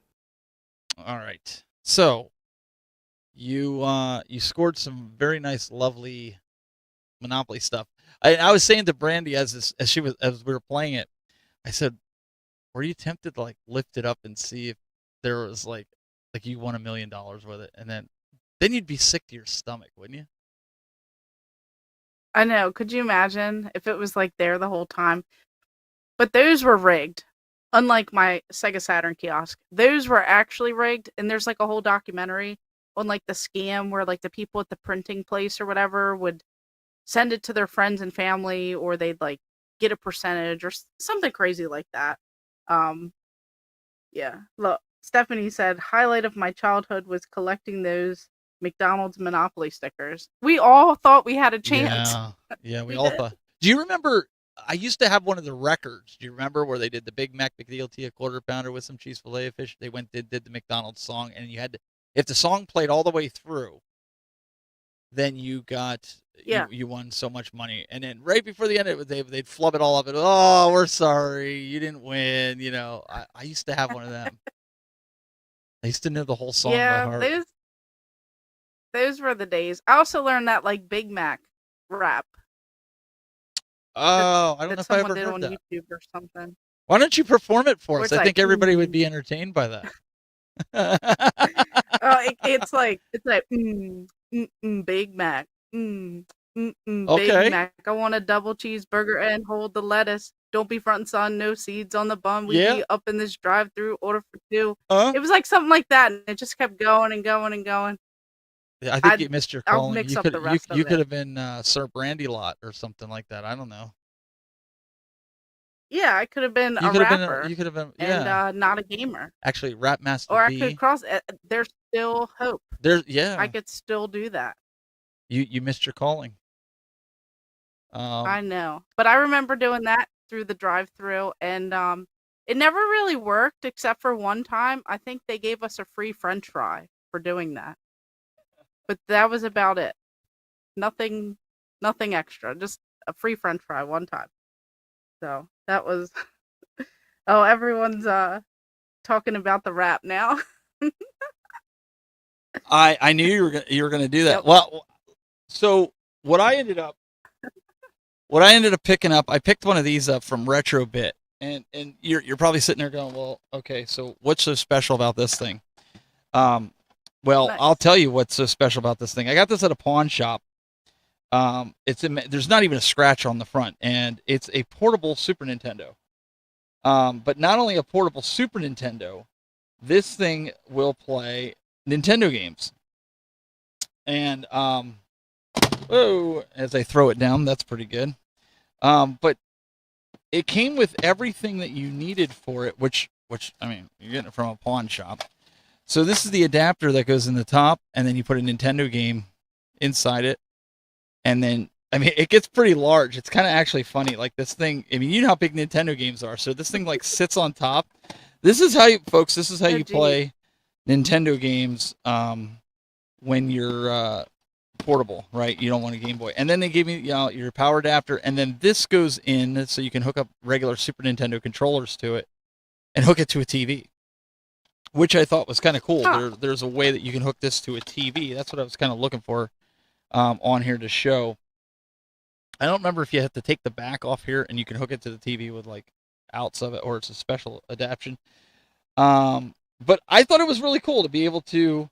All right. So you scored some very nice, lovely Monopoly stuff. I was saying to Brandy as we were playing it, I said, were you tempted to lift it up and see if there was you won $1 million with it, and then you'd be sick to your stomach, wouldn't you? I know. Could you imagine if it was there the whole time? But those were rigged. Unlike my Sega Saturn kiosk, those were actually rigged, and there's a whole documentary on the scam where the people at the printing place or whatever would send it to their friends and family, or they'd get a percentage or something crazy like that. Yeah. Look, Stephanie said, highlight of my childhood was collecting those McDonald's Monopoly stickers. We all thought we had a chance. Yeah, we all thought. Do you remember I used to have one of the records. Do you remember where they did the Big Mac McDLT, a quarter pounder with some cheese filet of fish? They did the McDonald's song, and you had to, if the song played all the way through, then you got you won so much money. And then right before the end of it, they'd flub it all up and, oh, we're sorry, you didn't win. You know, I used to have one of them. I used to know the whole song by heart. Those were the days. I also learned that like Big Mac rap. Oh, I don't know if I ever did heard on that. YouTube or something. Why don't you perform it for Where us? it's I think like, everybody would be entertained by that. It's like Big Mac, Big Okay. Mac. I want a double cheeseburger and hold the lettuce. Don't be front and son, no seeds on the bun. We Yeah. be up in this drive-through, order for two. Huh? It was like something like that, and it just kept going and going and going. I think you missed your I'll calling. mix You up could the rest of you could it. have been Sir Brandy Lot or something like that. I don't know. Yeah, I could have been You a could have been rapper you could have been yeah. and not a gamer. Actually, Rap Master Or I B. could cross it. There's still hope. There's yeah. I could still do that. You missed your calling. I know. But I remember doing that through the drive-through, and it never really worked except for one time. I think they gave us a free French fry for doing that. But that was about it. Nothing extra. Just a free French fry one time. So that was oh, everyone's talking about the rap now. I knew you were gonna do that. Yep. Well, so what I ended up picking up, I picked one of these up from Retrobit, and you're probably sitting there going, well, okay, so what's so special about this thing? Well, Nice. I'll tell you what's so special about this thing. I got this at a pawn shop. There's not even a scratch on the front, and it's a portable Super Nintendo. But not only a portable Super Nintendo, this thing will play Nintendo games. And whoa, as I throw it down, that's pretty good. But it came with everything that you needed for it, which I mean, you're getting it from a pawn shop. So this is the adapter that goes in the top, and then you put a Nintendo game inside it. And then, I mean, it gets pretty large. It's kind of actually funny. Like this thing, I mean, you know how big Nintendo games are. So this thing like sits on top. This is how you play Nintendo games when you're portable, right? You don't want a Game Boy. And then they give you, your power adapter, and then this goes in so you can hook up regular Super Nintendo controllers to it and hook it to a TV, which I thought was kind of cool. Huh. There's a way that you can hook this to a TV. That's what I was kind of looking for on here to show. I don't remember if you have to take the back off here and you can hook it to the TV with like outs of it, or it's a special adaptation. But I thought it was really cool to be able to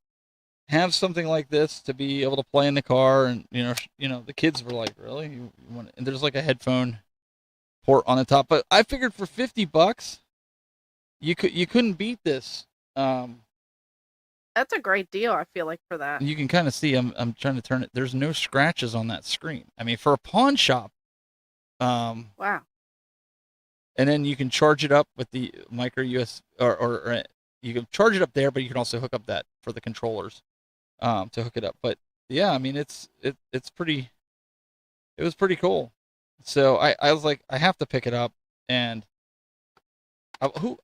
have something like this, to be able to play in the car, and the kids were like, really? You want? And there's like a headphone port on the top. But I figured for $50, you couldn't beat this. That's a great deal, I feel like, for that. You can kind of see, I'm trying to turn it. There's no scratches on that screen. I mean, for a pawn shop. Wow. And then you can charge it up with the micro USB, or you can charge it up there, but you can also hook up that for the controllers to hook it up. But yeah, I mean, it was pretty cool. So I was like, I have to pick it up. And who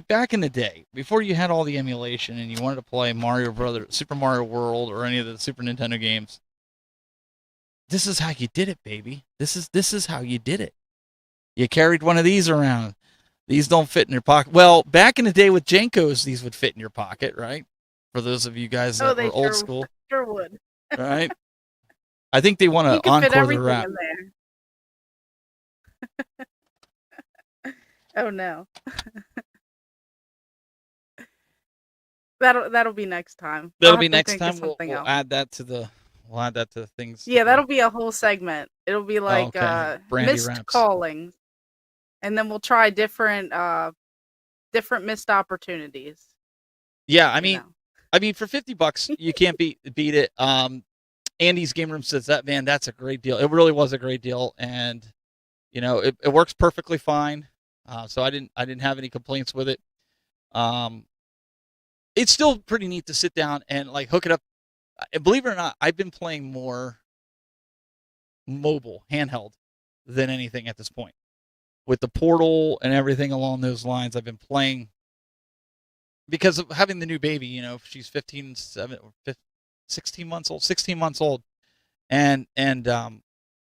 back in the day, before you had all the emulation and you wanted to play Super Mario World, or any of the Super Nintendo games, this is how you did it, baby. This is how you did it. You carried one of these around. These don't fit in your pocket. Well, back in the day with Jenkos, these would fit in your pocket, right? For those of you guys that were old school. Sure would. Right? I think they want to encore the rap. In there. Oh no. That'll be next time. That'll be next time. We'll add that to the things. Yeah, that'll be a whole segment. It'll be like missed raps. callings. And then we'll try different missed opportunities. Yeah, I mean for $50 you can't beat it. Andy's Game Room says that's a great deal. It really was a great deal, and it works perfectly fine. So I didn't have any complaints with it. It's still pretty neat to sit down and like hook it up. Believe it or not, I've been playing more mobile, handheld, than anything at this point. With the Portal and everything along those lines, I've been playing because of having the new baby. You know, she's 16 months old, and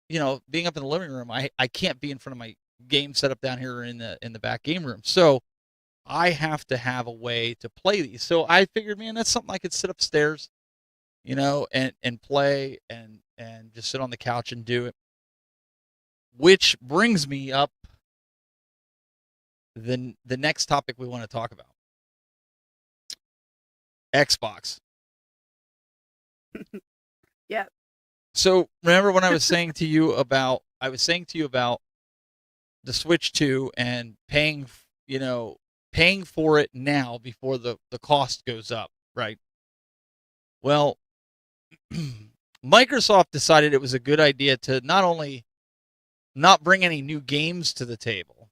you know, being up in the living room, I can't be in front of my game set up down here in the back game room. So I have to have a way to play these. So I figured, man, that's something I could sit upstairs, you know, and play and just sit on the couch and do it. Which brings me up the next topic we want to talk about. Xbox. Yeah. So remember when I was saying to you about the Switch 2 and paying for it now before the cost goes up, right? Well, Microsoft decided it was a good idea to not only not bring any new games to the table,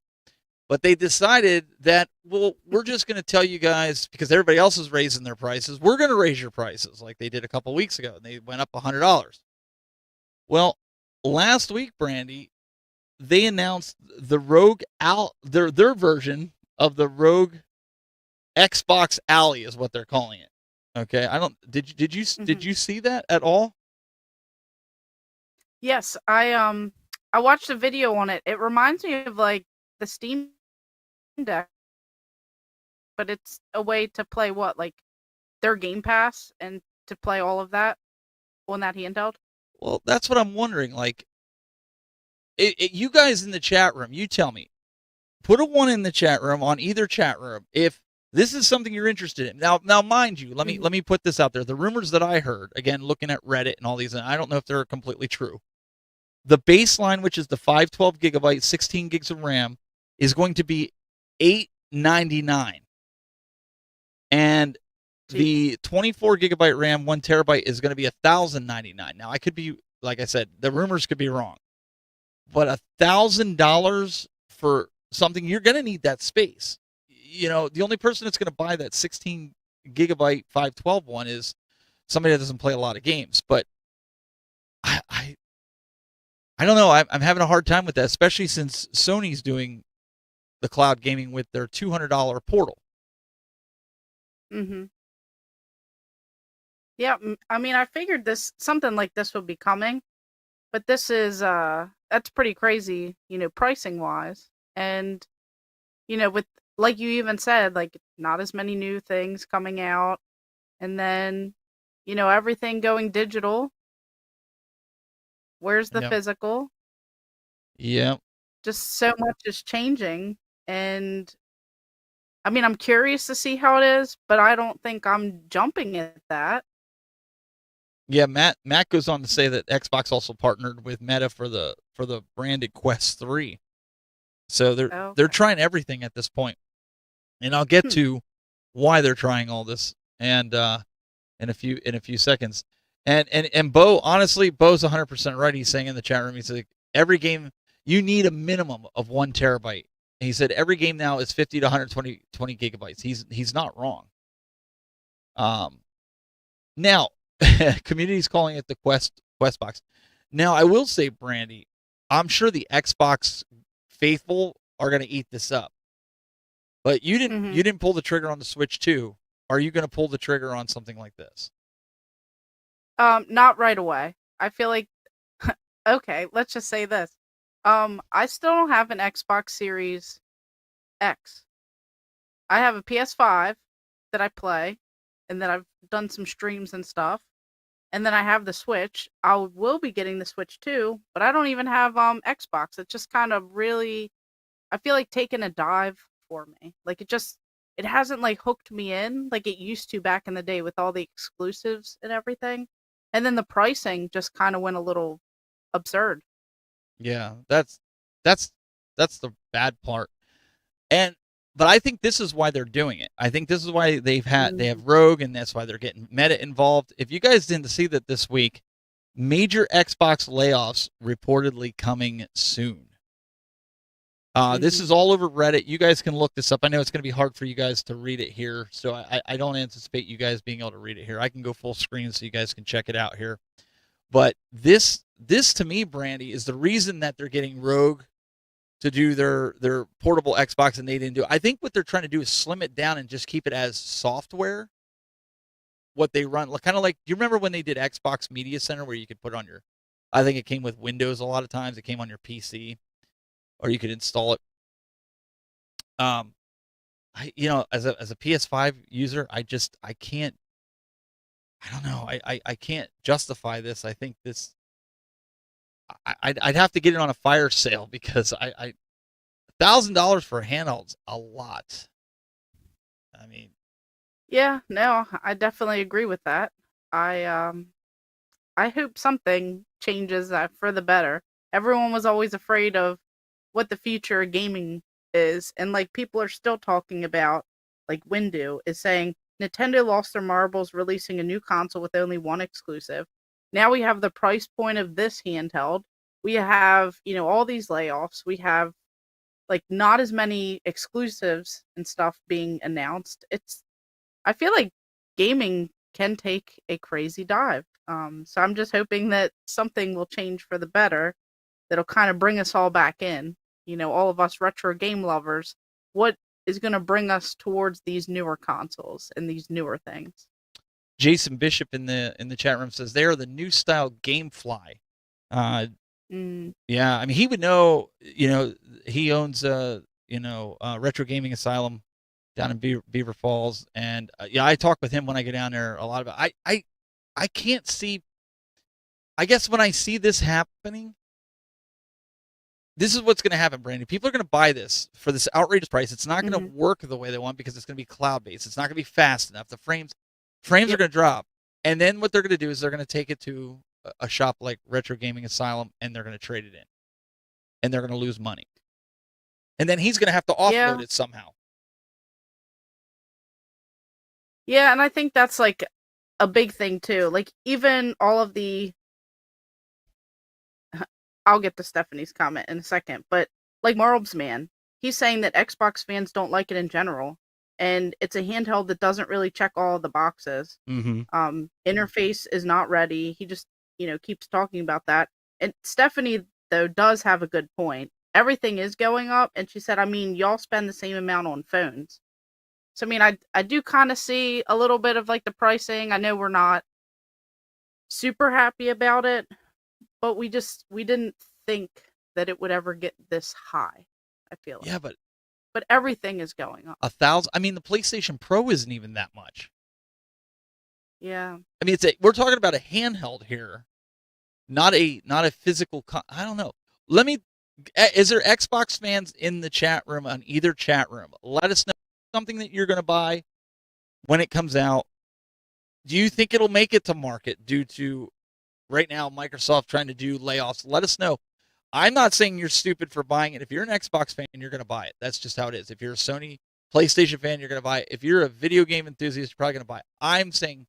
but they decided that, well, we're just going to tell you guys, because everybody else is raising their prices, we're going to raise your prices like they did a couple weeks ago, and they went up $100. Well, last week, Brandy, they announced the Rogue their version of the Rogue Xbox Alley is what they're calling it. Okay, did you see that at all? Yes, I watched a video on it. It reminds me of like the Steam Deck, but it's a way to play what, like their Game Pass, and to play all of that on that handheld. Well, that's what I'm wondering. Like, you guys in the chat room, you tell me. Put a 1 in the chat room on either chat room if this is something you're interested in. Now, mind you, let me put this out there. The rumors that I heard, again, looking at Reddit and all these, and I don't know if they're completely true. The baseline, which is the 512 gigabyte, 16 gigs of RAM, is going to be $899, and the 24 gigabyte RAM, 1 terabyte, is going to be $1,099. Now, I could be, like I said, the rumors could be wrong, but $1,000 for something, you're going to need that space. You know, the only person that's going to buy that 16 gigabyte 512 one is somebody that doesn't play a lot of games. But I don't know. I'm having a hard time with that, especially since Sony's doing the cloud gaming with their $200 Portal. Mm-hmm. Yeah, I mean, I figured something like this would be coming, but this is that's pretty crazy, you know, pricing wise, and you know, with, like you even said, like not as many new things coming out, and then, you know, everything going digital. Where's the physical? Yeah. Just so much is changing, and I mean, I'm curious to see how it is, but I don't think I'm jumping at that. Yeah, Matt goes on to say that Xbox also partnered with Meta for the branded Quest 3. So they're trying everything at this point. And I'll get to why they're trying all this and in a few seconds. And Bo, honestly, Bo's 100% right. He's saying in the chat room, he's like, every game you need a minimum of 1 terabyte. And he said every game now is 50 to 120 gigabytes. He's not wrong. Now, community's calling it the Quest box. Now, I will say, Brandy, I'm sure the Xbox faithful are going to eat this up. But you didn't pull the trigger on the Switch 2. Are you going to pull the trigger on something like this? Not right away. I feel like okay, let's just say this. I still don't have an Xbox Series X. I have a PS5 that I play, and that I've done some streams and stuff. And then I have the Switch. I will be getting the Switch too, but I don't even have Xbox. It's just kind of really, I feel like taking a dive for me. Like it hasn't like hooked me in like it used to back in the day with all the exclusives and everything. And then the pricing just kind of went a little absurd. Yeah, that's the bad part. But I think this is why they're doing it. I think this is why they have Rogue, and that's why they're getting Meta involved. If you guys didn't see that this week, major Xbox layoffs reportedly coming soon. This is all over Reddit. You guys can look this up. I know it's going to be hard for you guys to read it here, so I don't anticipate you guys being able to read it here. I can go full screen so you guys can check it out here. But this to me, Brandy, is the reason that they're getting Rogue to do their portable Xbox, and they didn't do it. I think what they're trying to do is slim it down and just keep it as software. What they run, kind of like, do you remember when they did Xbox Media Center, where you could put on your, I think it came with Windows a lot of times. It came on your PC, or you could install it. As a PS5 user, I can't. I don't know. I can't justify this. I think this. I'd have to get it on a fire sale, because $1,000 for a handheld's a lot. I mean, Yeah, no, I definitely agree with that. I hope something changes for the better. Everyone was always afraid of what the future of gaming is, and like people are still talking about, like Windu is saying Nintendo lost their marbles releasing a new console with only one exclusive. Now we have the price point of this handheld. We have, all these layoffs. We have like not as many exclusives and stuff being announced. I feel like gaming can take a crazy dive. So I'm just hoping that something will change for the better, that'll kind of bring us all back in. All of us retro game lovers. What is going to bring us towards these newer consoles and these newer things? Jason Bishop in the chat room says they are the new style GameFly. Yeah, I mean, he would know. He owns Retro Gaming Asylum down in Beaver Falls, and I talk with him when I go down there a lot about. I can't see. I guess when I see this happening, this is what's going to happen, Brandon. People are going to buy this for this outrageous price. It's not going to work the way they want, because it's going to be cloud-based. It's not going to be fast enough. The frames are going to drop. And then what they're going to do is they're going to take it to a shop like Retro Gaming Asylum, and they're going to trade it in. And they're going to lose money. And then he's going to have to offload it somehow. Yeah, and I think that's like a big thing too. Like even all of the I'll get to Stephanie's comment in a second, but like Marbs Man, he's saying that Xbox fans don't like it in general, and it's a handheld that doesn't really check all of the boxes. Interface is not ready. He just keeps talking about that. And Stephanie though does have a good point. Everything is going up, and she said, I mean, y'all spend the same amount on phones. So I mean, I do kind of see a little bit of like the pricing. I know we're not super happy about it, but we didn't think that it would ever get this high. I feel like. Yeah, but everything is going up. 1,000. I mean, the PlayStation Pro isn't even that much. Yeah. I mean, we're talking about a handheld here, not a physical. I don't know. Is there Xbox fans in the chat room, on either chat room? Let us know something that you're going to buy when it comes out. Do you think it'll make it to market due to right now Microsoft trying to do layoffs? Let us know. I'm not saying you're stupid for buying it. If you're an Xbox fan, you're going to buy it. That's just how it is. If you're a Sony PlayStation fan, you're going to buy it. If you're a video game enthusiast, you're probably going to buy it. I'm saying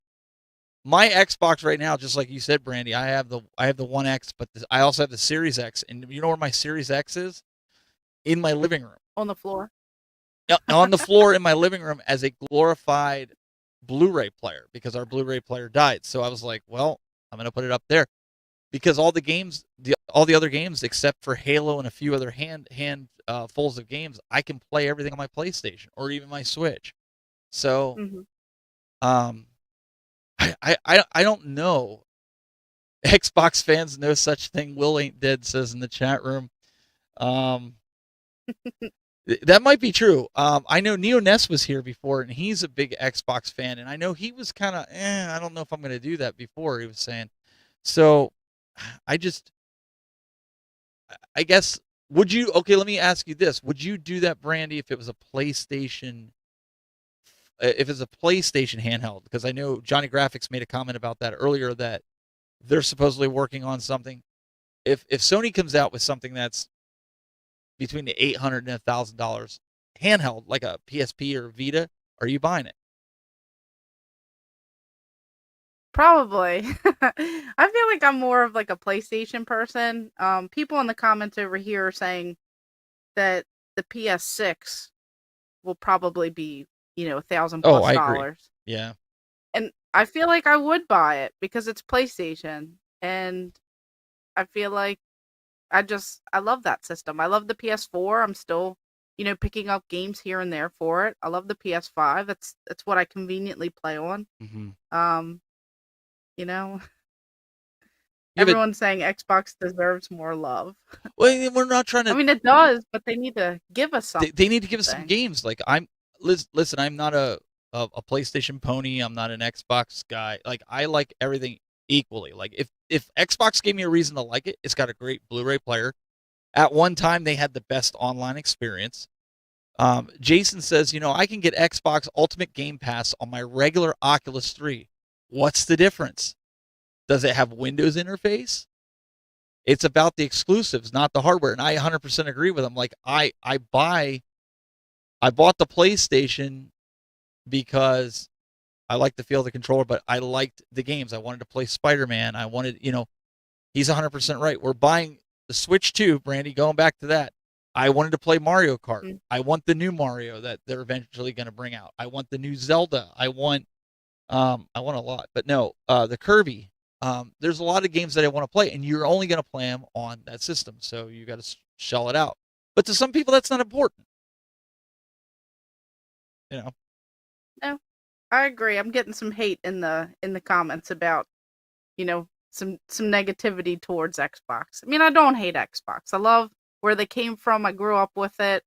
my Xbox right now, just like you said, Brandy, I have the One X, but I also have the Series X. And you know where my Series X is? In my living room. On the floor. On the floor in my living room as a glorified Blu-ray player, because our Blu-ray player died. So I was like, well, I'm going to put it up there, because all the other games except for Halo and a few other handfuls of games, I can play everything on my PlayStation or even my Switch. So, I don't know. Xbox fans, no such thing. Will ain't dead says in the chat room. That might be true. I know Neo Ness was here before, and he's a big Xbox fan, and I know he was kind of, I don't know if I'm going to do that before, he was saying. So, I guess, let me ask you this. Would you do that, Brandy, if it was a PlayStation handheld? Because I know Johnny Graphics made a comment about that earlier, that they're supposedly working on something. If Sony comes out with something that's between the $800 and $1,000 handheld, like a PSP or Vita, are you buying it? Probably. I feel like I'm more of like a PlayStation person. People in the comments over here are saying that the PS6 will probably be, $1,000+ I agree. Yeah. And I feel like I would buy it because it's PlayStation. and I feel like I love that system. I love the PS4. I'm still, picking up games here and there for it. I love the PS5. That's what I conveniently play on. Mm-hmm. Um, you know, Yeah, but everyone's saying Xbox deserves more love. well, we're not trying I to. mean, it does, but they need to give us something. They need to give us some games. Like listen, I'm not a PlayStation pony. I'm not an Xbox guy. Like I like everything equally. Like if Xbox gave me a reason to like it, it's got a great Blu-ray player. At one time, they had the best online experience. Jason says, I can get Xbox Ultimate Game Pass on my regular Oculus 3. What's the difference? Does it have Windows interface? It's about the exclusives, not the hardware. And I 100% agree with him. Like I bought the PlayStation because I liked the feel of the controller, but I liked the games. I wanted to play Spider-Man. I wanted, he's 100% right. We're buying the Switch 2, Brandy, going back to that. I wanted to play Mario Kart. Mm. I want the new Mario that they're eventually going to bring out. I want the new Zelda. I want a lot, but no, the Kirby. There's a lot of games that I want to play, and you're only going to play them on that system, so you got to shell it out. But to some people, that's not important. No, I agree. I'm getting some hate in the comments about, some negativity towards Xbox. I mean, I don't hate Xbox. I love where they came from. I grew up with it.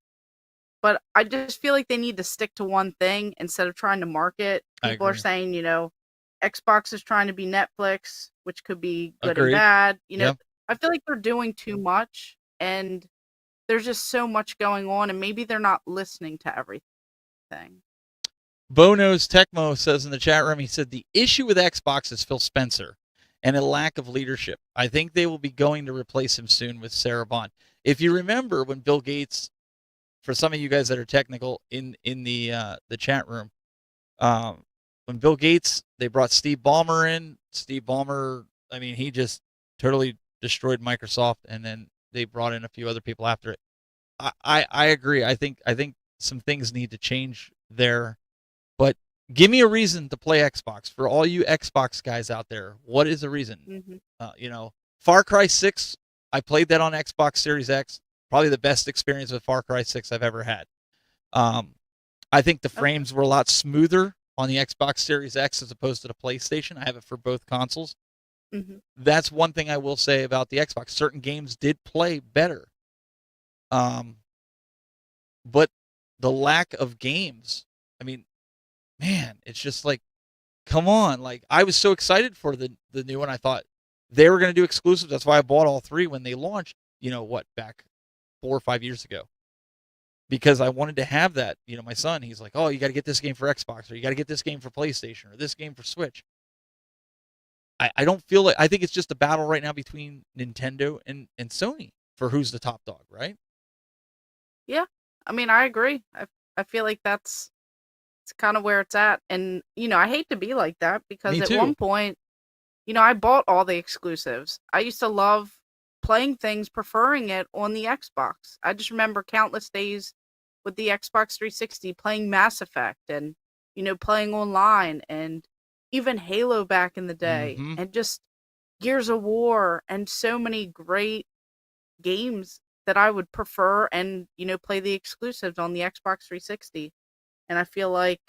But I just feel like they need to stick to one thing instead of trying to market. People are saying, Xbox is trying to be Netflix, which could be good and bad. Yep. I feel like they're doing too much, and there's just so much going on, and maybe they're not listening to everything. Bono's Tecmo says in the chat room, he said, the issue with Xbox is Phil Spencer and a lack of leadership. I think they will be going to replace him soon with Sarah Bond. If you remember when Bill Gates, for some of you guys that are technical in the chat room, when Bill Gates, they brought Steve Ballmer in. Steve Ballmer, I mean, he just totally destroyed Microsoft, and then they brought in a few other people after it. I agree. I think some things need to change there. But give me a reason to play Xbox. For all you Xbox guys out there, what is the reason? Mm-hmm. Far Cry 6, I played that on Xbox Series X. Probably the best experience with Far Cry 6 I've ever had. I think the frames were a lot smoother on the Xbox Series X as opposed to the PlayStation. I have it for both consoles. Mm-hmm. That's one thing I will say about the Xbox. Certain games did play better. But the lack of games, I mean, man, it's just like, come on. Like, I was so excited for the new one. I thought they were going to do exclusives. That's why I bought all three when they launched, back 4 or 5 years ago. Because I wanted to have that. My son, he's like, oh, you got to get this game for Xbox, or you got to get this game for PlayStation, or this game for Switch. I don't feel like, I think it's just a battle right now between Nintendo and Sony for who's the top dog, right? Yeah. I mean, I agree. I feel like it's kind of where it's at. And, I hate to be like that because Me at too. one point, I bought all the exclusives. I used to love playing things, preferring it on the Xbox. I just remember countless days with the Xbox 360 playing Mass Effect and, playing online, and even Halo back in the day, Mhm. and just Gears of War, and so many great games that I would prefer and, play the exclusives on the Xbox 360. And I feel like,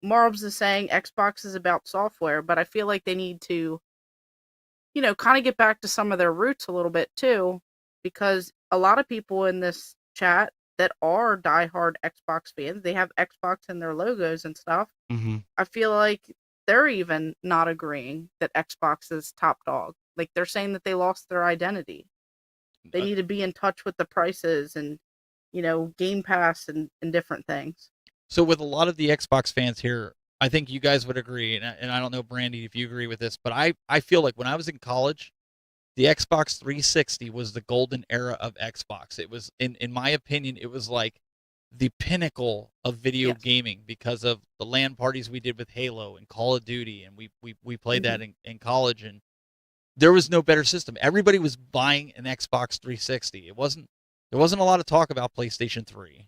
Marbs is saying Xbox is about software, but I feel like they need to, kind of get back to some of their roots a little bit too, because a lot of people in this chat that are diehard Xbox fans, they have Xbox in their logos and stuff. Mm-hmm. I feel like they're even not agreeing that Xbox is top dog. Like, they're saying that they lost their identity. They need to be in touch with the prices and, Game Pass and different things. So with a lot of the Xbox fans here, I think you guys would agree, and I don't know, Brandy, if you agree with this, but I feel like when I was in college, the Xbox 360 was the golden era of Xbox. It was, in my opinion, it was like the pinnacle of video gaming because of the LAN parties we did with Halo and Call of Duty, and we played that in college, and there was no better system. Everybody was buying an Xbox 360. There wasn't a lot of talk about PlayStation 3,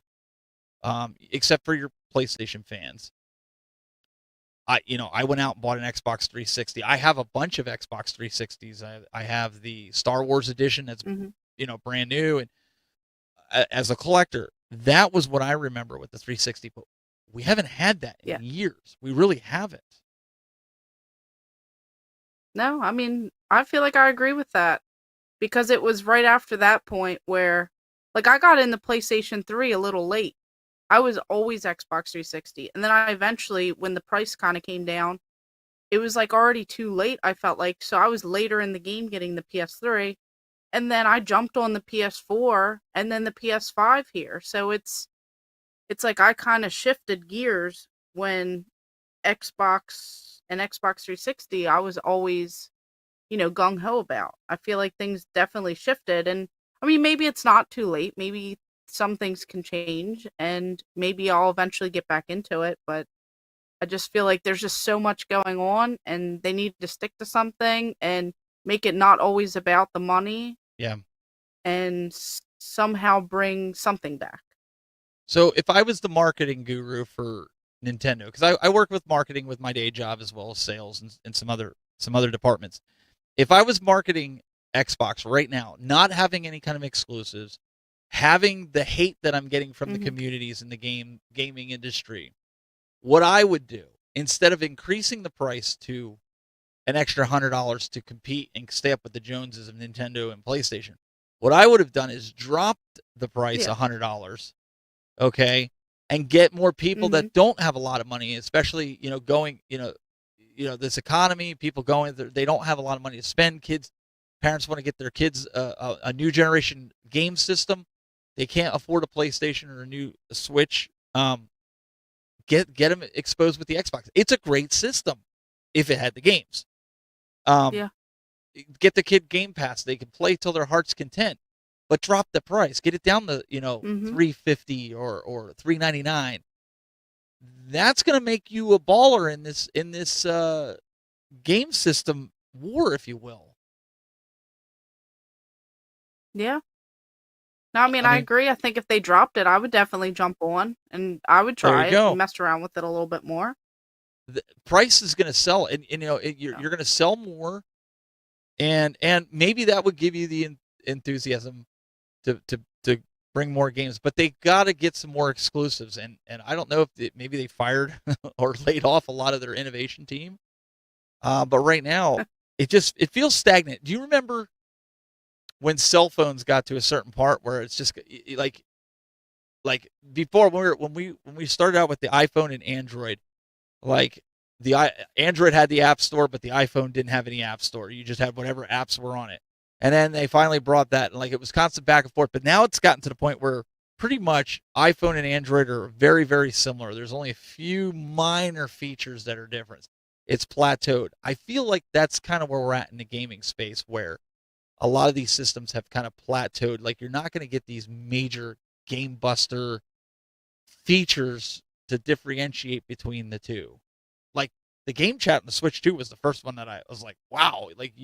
except for your PlayStation fans. I went out and bought an Xbox 360. I have a bunch of Xbox 360s. I have the Star Wars edition that's Hmm. brand new, and as a collector, that was what I remember with the 360. But we haven't had that in Yeah. years. We really haven't. No, I mean, I feel like I agree with that because it was right after that point where, like, I got in the PlayStation 3 a little late. I was always Xbox 360. And then I eventually, when the price kind of came down, it was like already too late, I felt like. So I was later in the game getting the PS3. And then I jumped on the PS4 and then the PS5 here. So it's like I kind of shifted gears when Xbox and Xbox 360, I was always, gung ho about. I feel like things definitely shifted. And I mean, maybe it's not too late. Maybe some things can change and maybe I'll eventually get back into it. But I just feel like there's just so much going on and they need to stick to something and make it not always about the money Yeah. and somehow bring something back. So if I was the marketing guru for Nintendo, because I work with marketing with my day job as well as sales and some other departments. If I was marketing Xbox right now, not having any kind of exclusives, having the hate that I'm getting from the Mhm. communities in the gaming industry, what I would do instead of increasing the price to an extra $100 to compete and stay up with the Joneses of Nintendo and PlayStation, what I would have done is dropped the price Yeah. $100, okay, and get more people Mhm. that don't have a lot of money, especially going this economy, people going they don't have a lot of money to spend. Parents want to get their kids a new generation game system. They can't afford a PlayStation or a new Switch. Get them exposed with the Xbox. It's a great system if it had the games. Yeah. Get the kid Game Pass. They can play till their heart's content, but drop the price. Get it down to Mhm. $350 or $399. That's gonna make you a baller in this game system war, if you will. Yeah. No, I mean, I I mean, agree. I think if they dropped it, I would definitely jump on and I would there try you it and go. mess around with it a little bit more. The price is gonna sell, and Yeah. you're gonna sell more, and maybe that would give you the enthusiasm to bring more games, but they got to get some more exclusives, and I don't know if maybe they fired or laid off a lot of their innovation team, but right now it feels stagnant. Do you remember when cell phones got to a certain part where it's just like before when we started out with the iPhone and Android, like Android had the App Store, but the iPhone didn't have any App Store. You just had whatever apps were on it. And then they finally brought that, and like it was constant back and forth. But now it's gotten to the point where pretty much iPhone and Android are very, very similar. There's only a few minor features that are different. It's plateaued. I feel like that's kind of where we're at in the gaming space, where a lot of these systems have kind of plateaued. Like you're not going to get these major game buster features to differentiate between the two. Like the game chat on the Switch 2 was the first one that I was like, wow, like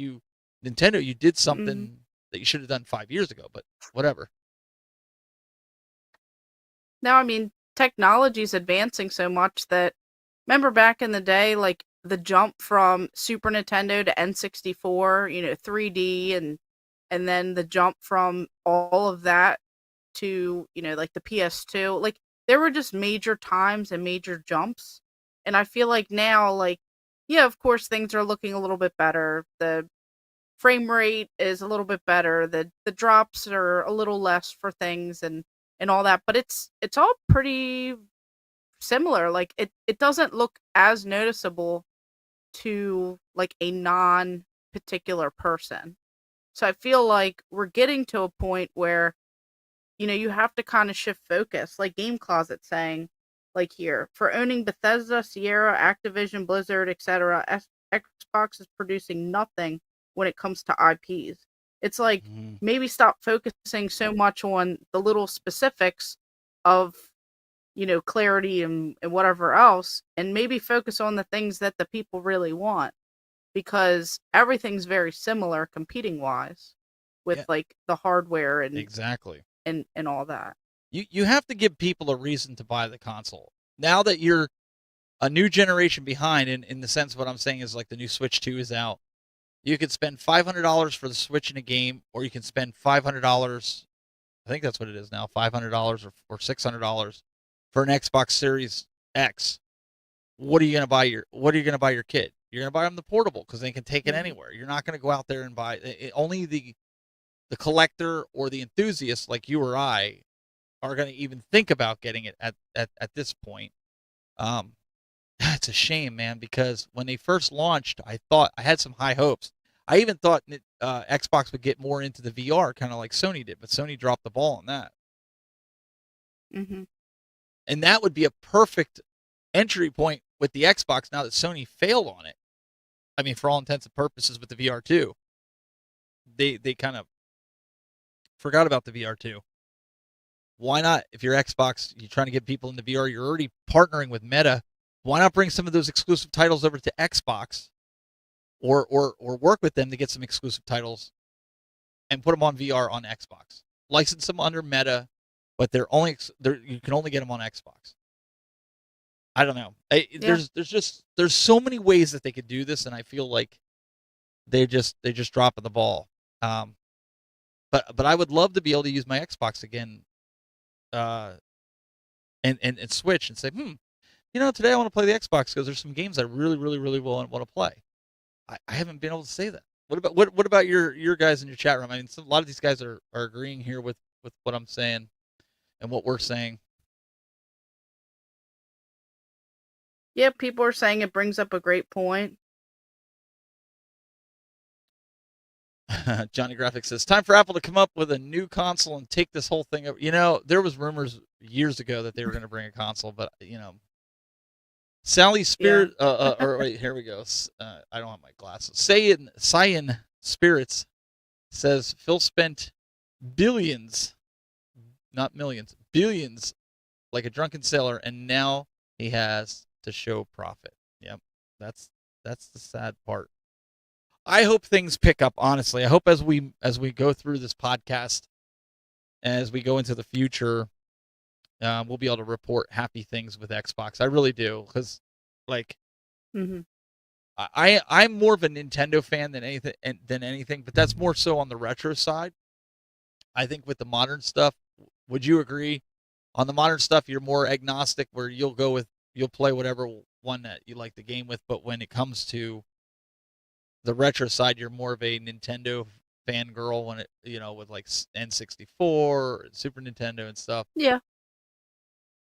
Nintendo, you did something Mhm. that you should have done 5 years ago, but whatever. Now, I mean, technology's advancing so much that remember back in the day, like the jump from Super Nintendo to N64, 3D and then the jump from all of that to, like the PS2. Like there were just major times and major jumps. And I feel like now, like, yeah, of course things are looking a little bit better. The frame rate is a little bit better. The drops are a little less for things and all that, but it's all pretty similar. Like it doesn't look as noticeable to like a non particular person. So I feel like we're getting to a point where you have to kind of shift focus, like Game Closet saying, like here, for owning Bethesda, Sierra, Activision, Blizzard, etc., Xbox is producing nothing when it comes to IPs. It's like Mhm. maybe stop focusing so much on the little specifics of clarity and whatever else, and maybe focus on the things that the people really want because everything's very similar competing wise with Yeah, like the hardware exactly. and all that. You have to give people a reason to buy the console. Now that you're a new generation behind. In the sense, what I'm saying is like the new Switch 2 is out. You could spend $500 for the Switch in a game, or you can spend $500. I think that's what it is now, $500 or $600 for an Xbox Series X. What are you gonna buy your kid? You're gonna buy them the portable because they can take it anywhere. You're not gonna go out there and buy it. Only the collector or the enthusiast like you or I are gonna even think about getting it at this point. It's a shame, man, because when they first launched, I thought I had some high hopes. I even thought Xbox would get more into the VR, kind of like Sony did, but Sony dropped the ball on that. Mm-hmm. And that would be a perfect entry point with the Xbox now that Sony failed on it. I mean, for all intents and purposes with the VR2. They kind of forgot about the VR2. Why not, if you're Xbox, you're trying to get people into VR, you're already partnering with Meta, why not bring some of those exclusive titles over to Xbox or work with them to get some exclusive titles and put them on VR on Xbox? License them under Meta, but you can only get them on Xbox. I don't know. There's so many ways that they could do this, and I feel like they just dropping the ball. But I would love to be able to use my Xbox again, and switch and say, today I want to play the Xbox because there's some games I really, really, really want to play. I haven't been able to say that. What about your guys in your chat room? I mean, a lot of these guys are agreeing here with what I'm saying and what we're saying. Yeah, people are saying it brings up a great point. Johnny Graphics says, time for Apple to come up with a new console and take this whole thing over. There was rumors years ago that they were going to bring a console, but, Sally Spirit, wait, here we go. I don't have my glasses. Cyan Spirits says, Phil spent billions, not millions, billions, like a drunken sailor, and now he has to show profit. Yep, that's the sad part. I hope things pick up, honestly. I hope as we go through this podcast, as we go into the future, we'll be able to report happy things with Xbox. I really do, because I'm more of a Nintendo fan than anything, but that's more so on the retro side. I think with the modern stuff, would you agree? On the modern stuff, you're more agnostic, where you'll play whatever one that you like the game with, but when it comes to the retro side, you're more of a Nintendo fangirl when with like N64, Super Nintendo and stuff. Yeah.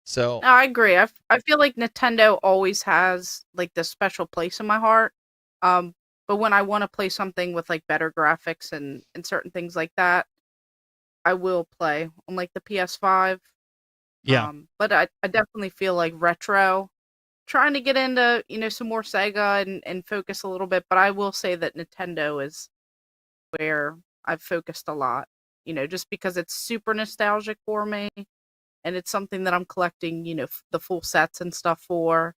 So I agree. I feel like Nintendo always has like this special place in my heart. But when I want to play something with like better graphics and certain things like that, I will play on like the PS5. Yeah. But I definitely feel like retro, trying to get into, some more Sega and focus a little bit. But I will say that Nintendo is where I've focused a lot, just because it's super nostalgic for me. And it's something that I'm collecting, the full sets and stuff for.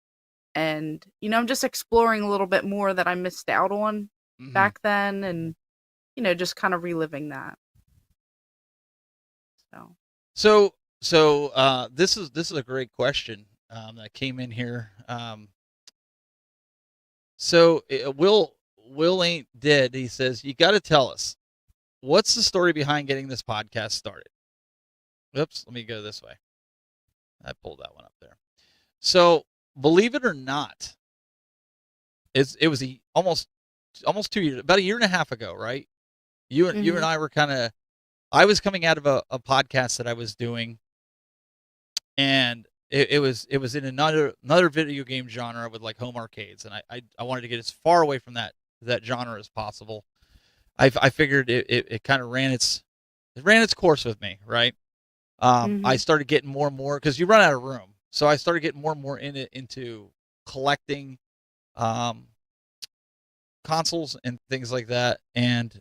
And, I'm just exploring a little bit more that I missed out on back then, and, just kind of reliving that. So this is a great question that came in here. Will ain't dead. He says, you got to tell us, what's the story behind getting this podcast started? Oops, let me go this way. I pulled that one up there. So, believe it or not, it was almost 2 years, about a year and a half ago, right? You and I were I was coming out of a podcast that I was doing, and it was in another video game genre with like home arcades, and I wanted to get as far away from that genre as possible. I figured it kind of ran its course with me, right? I started getting more and more, because you run out of room. So I started getting more and more into collecting consoles and things like that. And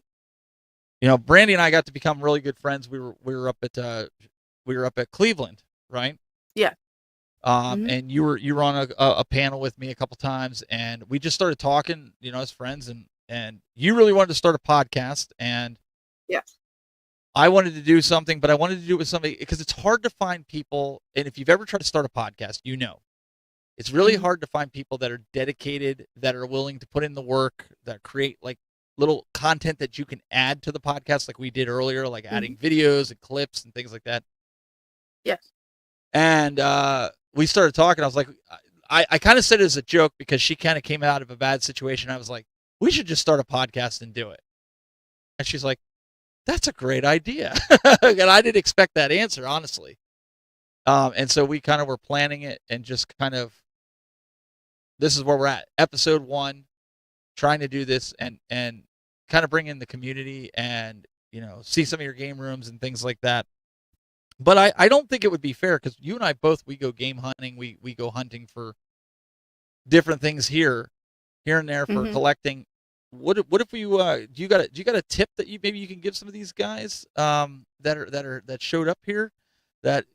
Brandy and I got to become really good friends. We were up at Cleveland, right? Yeah. And you were on a panel with me a couple times, and we just started talking, as friends, and you really wanted to start a podcast, and yes. I wanted to do something, but I wanted to do it with somebody, because it's hard to find people. And if you've ever tried to start a podcast, It's really Mhm. hard to find people that are dedicated, that are willing to put in the work, that create like little content that you can add to the podcast, like we did earlier, like Mhm. adding videos and clips and things like that. Yes. And we started talking. I was like, I kind of said it as a joke because she kind of came out of a bad situation. I was like, we should just start a podcast and do it. And she's like, that's a great idea. And I didn't expect that answer, honestly. And so we kind of were planning it and just kind of, this is where we're at. Episode 1, trying to do this and kind of bring in the community and, see some of your game rooms and things like that. But I don't think it would be fair because you and I both, we go game hunting. We go hunting for different things here and there for Mhm. collecting. What if we do you got a tip that maybe you can give some of these guys that showed up here that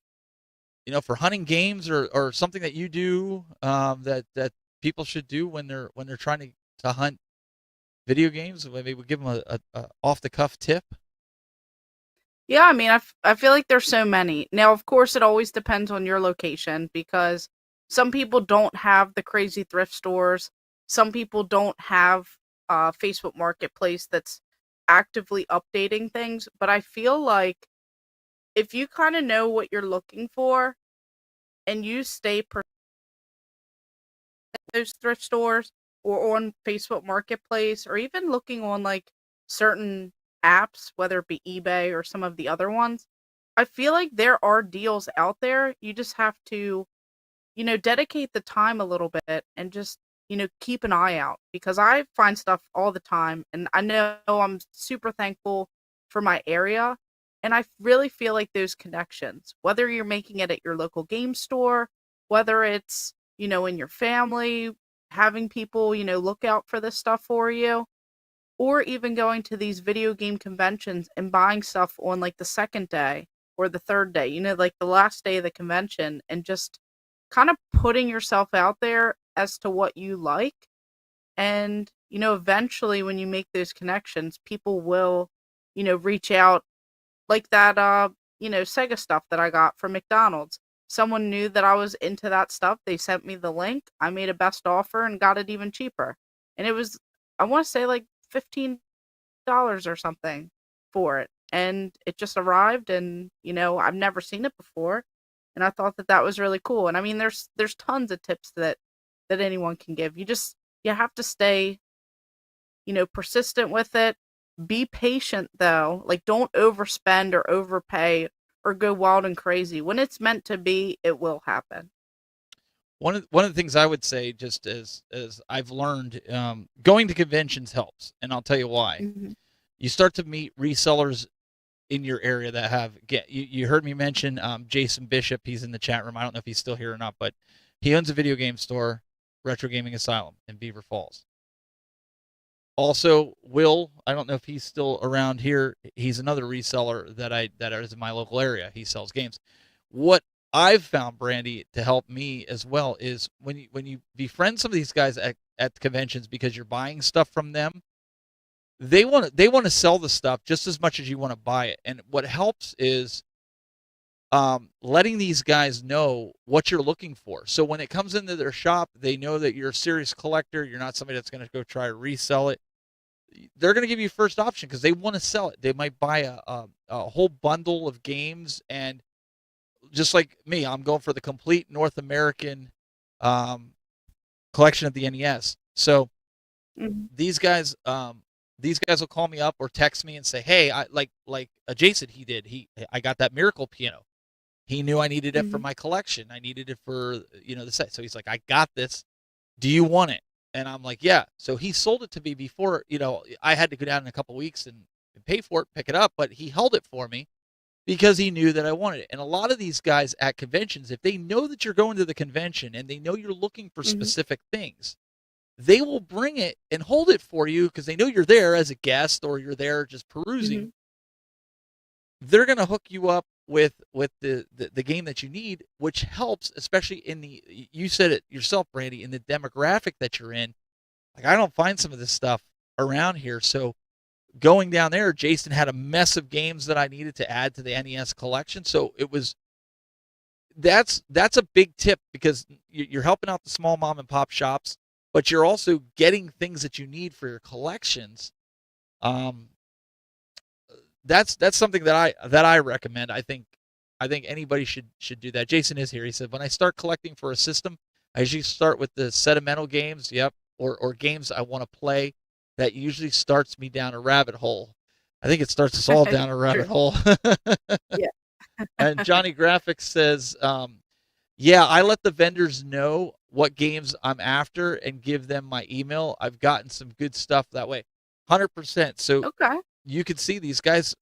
for hunting games or something that you do that people should do when they're trying to hunt video games? Maybe we give them a off the cuff tip. Yeah, I mean, I feel like there's so many. Now, of course, it always depends on your location because some people don't have the crazy thrift stores. Some people don't have Facebook Marketplace that's actively updating things. But I feel like if you kind of know what you're looking for and you stay those thrift stores or on Facebook Marketplace or even looking on like certain apps, whether it be eBay or some of the other ones, I feel like there are deals out there. You just have to, dedicate the time a little bit and just, keep an eye out because I find stuff all the time and I know I'm super thankful for my area. And I really feel like those connections, whether you're making it at your local game store, whether it's, in your family, having people, look out for this stuff for you, or even going to these video game conventions and buying stuff on like the second day or the third day, like the last day of the convention, and just kind of putting yourself out there as to what you like. And, eventually when you make those connections, people will, reach out like that, Sega stuff that I got from McDonald's. Someone knew that I was into that stuff. They sent me the link. I made a best offer and got it even cheaper. And it was, I want to say like $15 or something for it. And it just arrived and, I've never seen it before. And I thought that that was really cool. And I mean, there's tons of tips that anyone can give. You have to stay, persistent with it. Be patient though. Like don't overspend or overpay or go wild and crazy. When it's meant to be, it will happen. One of the things I would say, just as I've learned, going to conventions helps, and I'll tell you why. Mhm. You start to meet resellers in your area that you heard me mention Jason Bishop. He's in the chat room. I don't know if he's still here or not, but he owns a video game store, Retro Gaming Asylum in Beaver Falls. Also, Will, I don't know if he's still around here. He's another reseller that is in my local area. He sells games. What I've found, Brandy, to help me as well is when you befriend some of these guys at conventions because you're buying stuff from them, they want to sell the stuff just as much as you want to buy it. And what helps is letting these guys know what you're looking for. So when it comes into their shop, they know that you're a serious collector. You're not somebody that's going to go try to resell it. They're going to give you first option because they want to sell it. They might buy a whole bundle of games, and just like me, I'm going for the complete North American collection of the NES. So Mhm. these guys will call me up or text me and say, "Hey, I like Jason. I got that Miracle piano. He knew I needed it for Mhm. my collection. I needed it for the set. So he's like, I got this. Do you want it?" And I'm like, yeah. So he sold it to me before I had to go down in a couple weeks and pay for it, pick it up, but he held it for me because he knew that I wanted it. And a lot of these guys at conventions, if they know that you're going to the convention and they know you're looking for Mhm. specific things, they will bring it and hold it for you because they know you're there as a guest or you're there just perusing. Mhm. They're going to hook you up with the game that you need, which helps, especially you said it yourself, Brandy, in the demographic that you're in. Like, I don't find some of this stuff around here. So going down there, Jason had a mess of games that I needed to add to the NES collection. So that's a big tip, because you're helping out the small mom and pop shops, but you're also getting things that you need for your collections. That's something that I recommend. I think anybody should do that. Jason is here. He said, when I start collecting for a system, I usually start with the sentimental games. Yep. Or games I want to play. That usually starts me down a rabbit hole. I think it starts us all down a rabbit hole. Yeah. And Johnny Graphics says, yeah, I let the vendors know what games I'm after and give them my email. I've gotten some good stuff that way. 100%. So Okay. you can see these guys,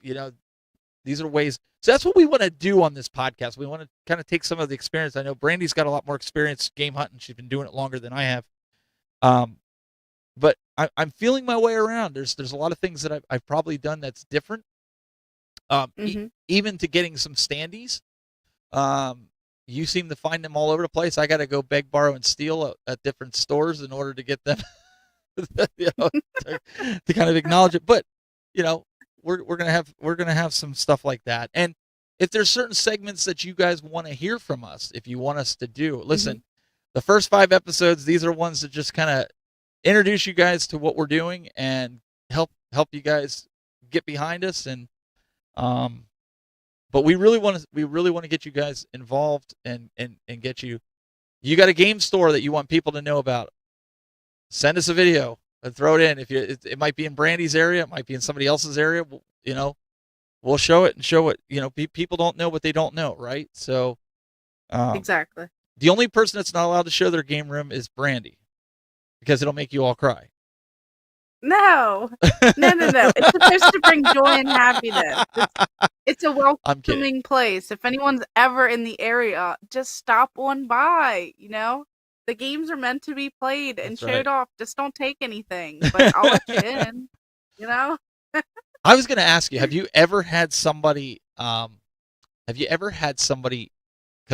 these are ways. So that's what we want to do on this podcast. We want to kind of take some of the experience. I know Brandy's got a lot more experience game hunting. She's been doing it longer than I have. But I'm feeling my way around. There's a lot of things that I've probably done that's different. Even to getting some standees. You seem to find them all over the place. I got to go beg, borrow, and steal at different stores in order to get them, to kind of acknowledge it. But we're gonna have some stuff like that. And if there's certain segments that you guys want to hear from us, if you want us to do, listen, the first 5 episodes, these are ones that just kind of introduce you guys to what we're doing and help you guys get behind us. And but we really want to get you guys involved and get you got a game store that you want people to know about. Send us a video and throw it in. If it might be in Brandy's area, it might be in somebody else's area. We'll show it and show it. People don't know what they don't know, right? So Exactly. the only person that's not allowed to show their game room is Brandy, because it'll make you all cry. No. It's supposed to bring joy and happiness. It's a welcoming place. If anyone's ever in the area, just stop on by. The games are meant to be played and showed off. Just don't take anything. But I'll let you in. I was going to ask you, have you ever had somebody come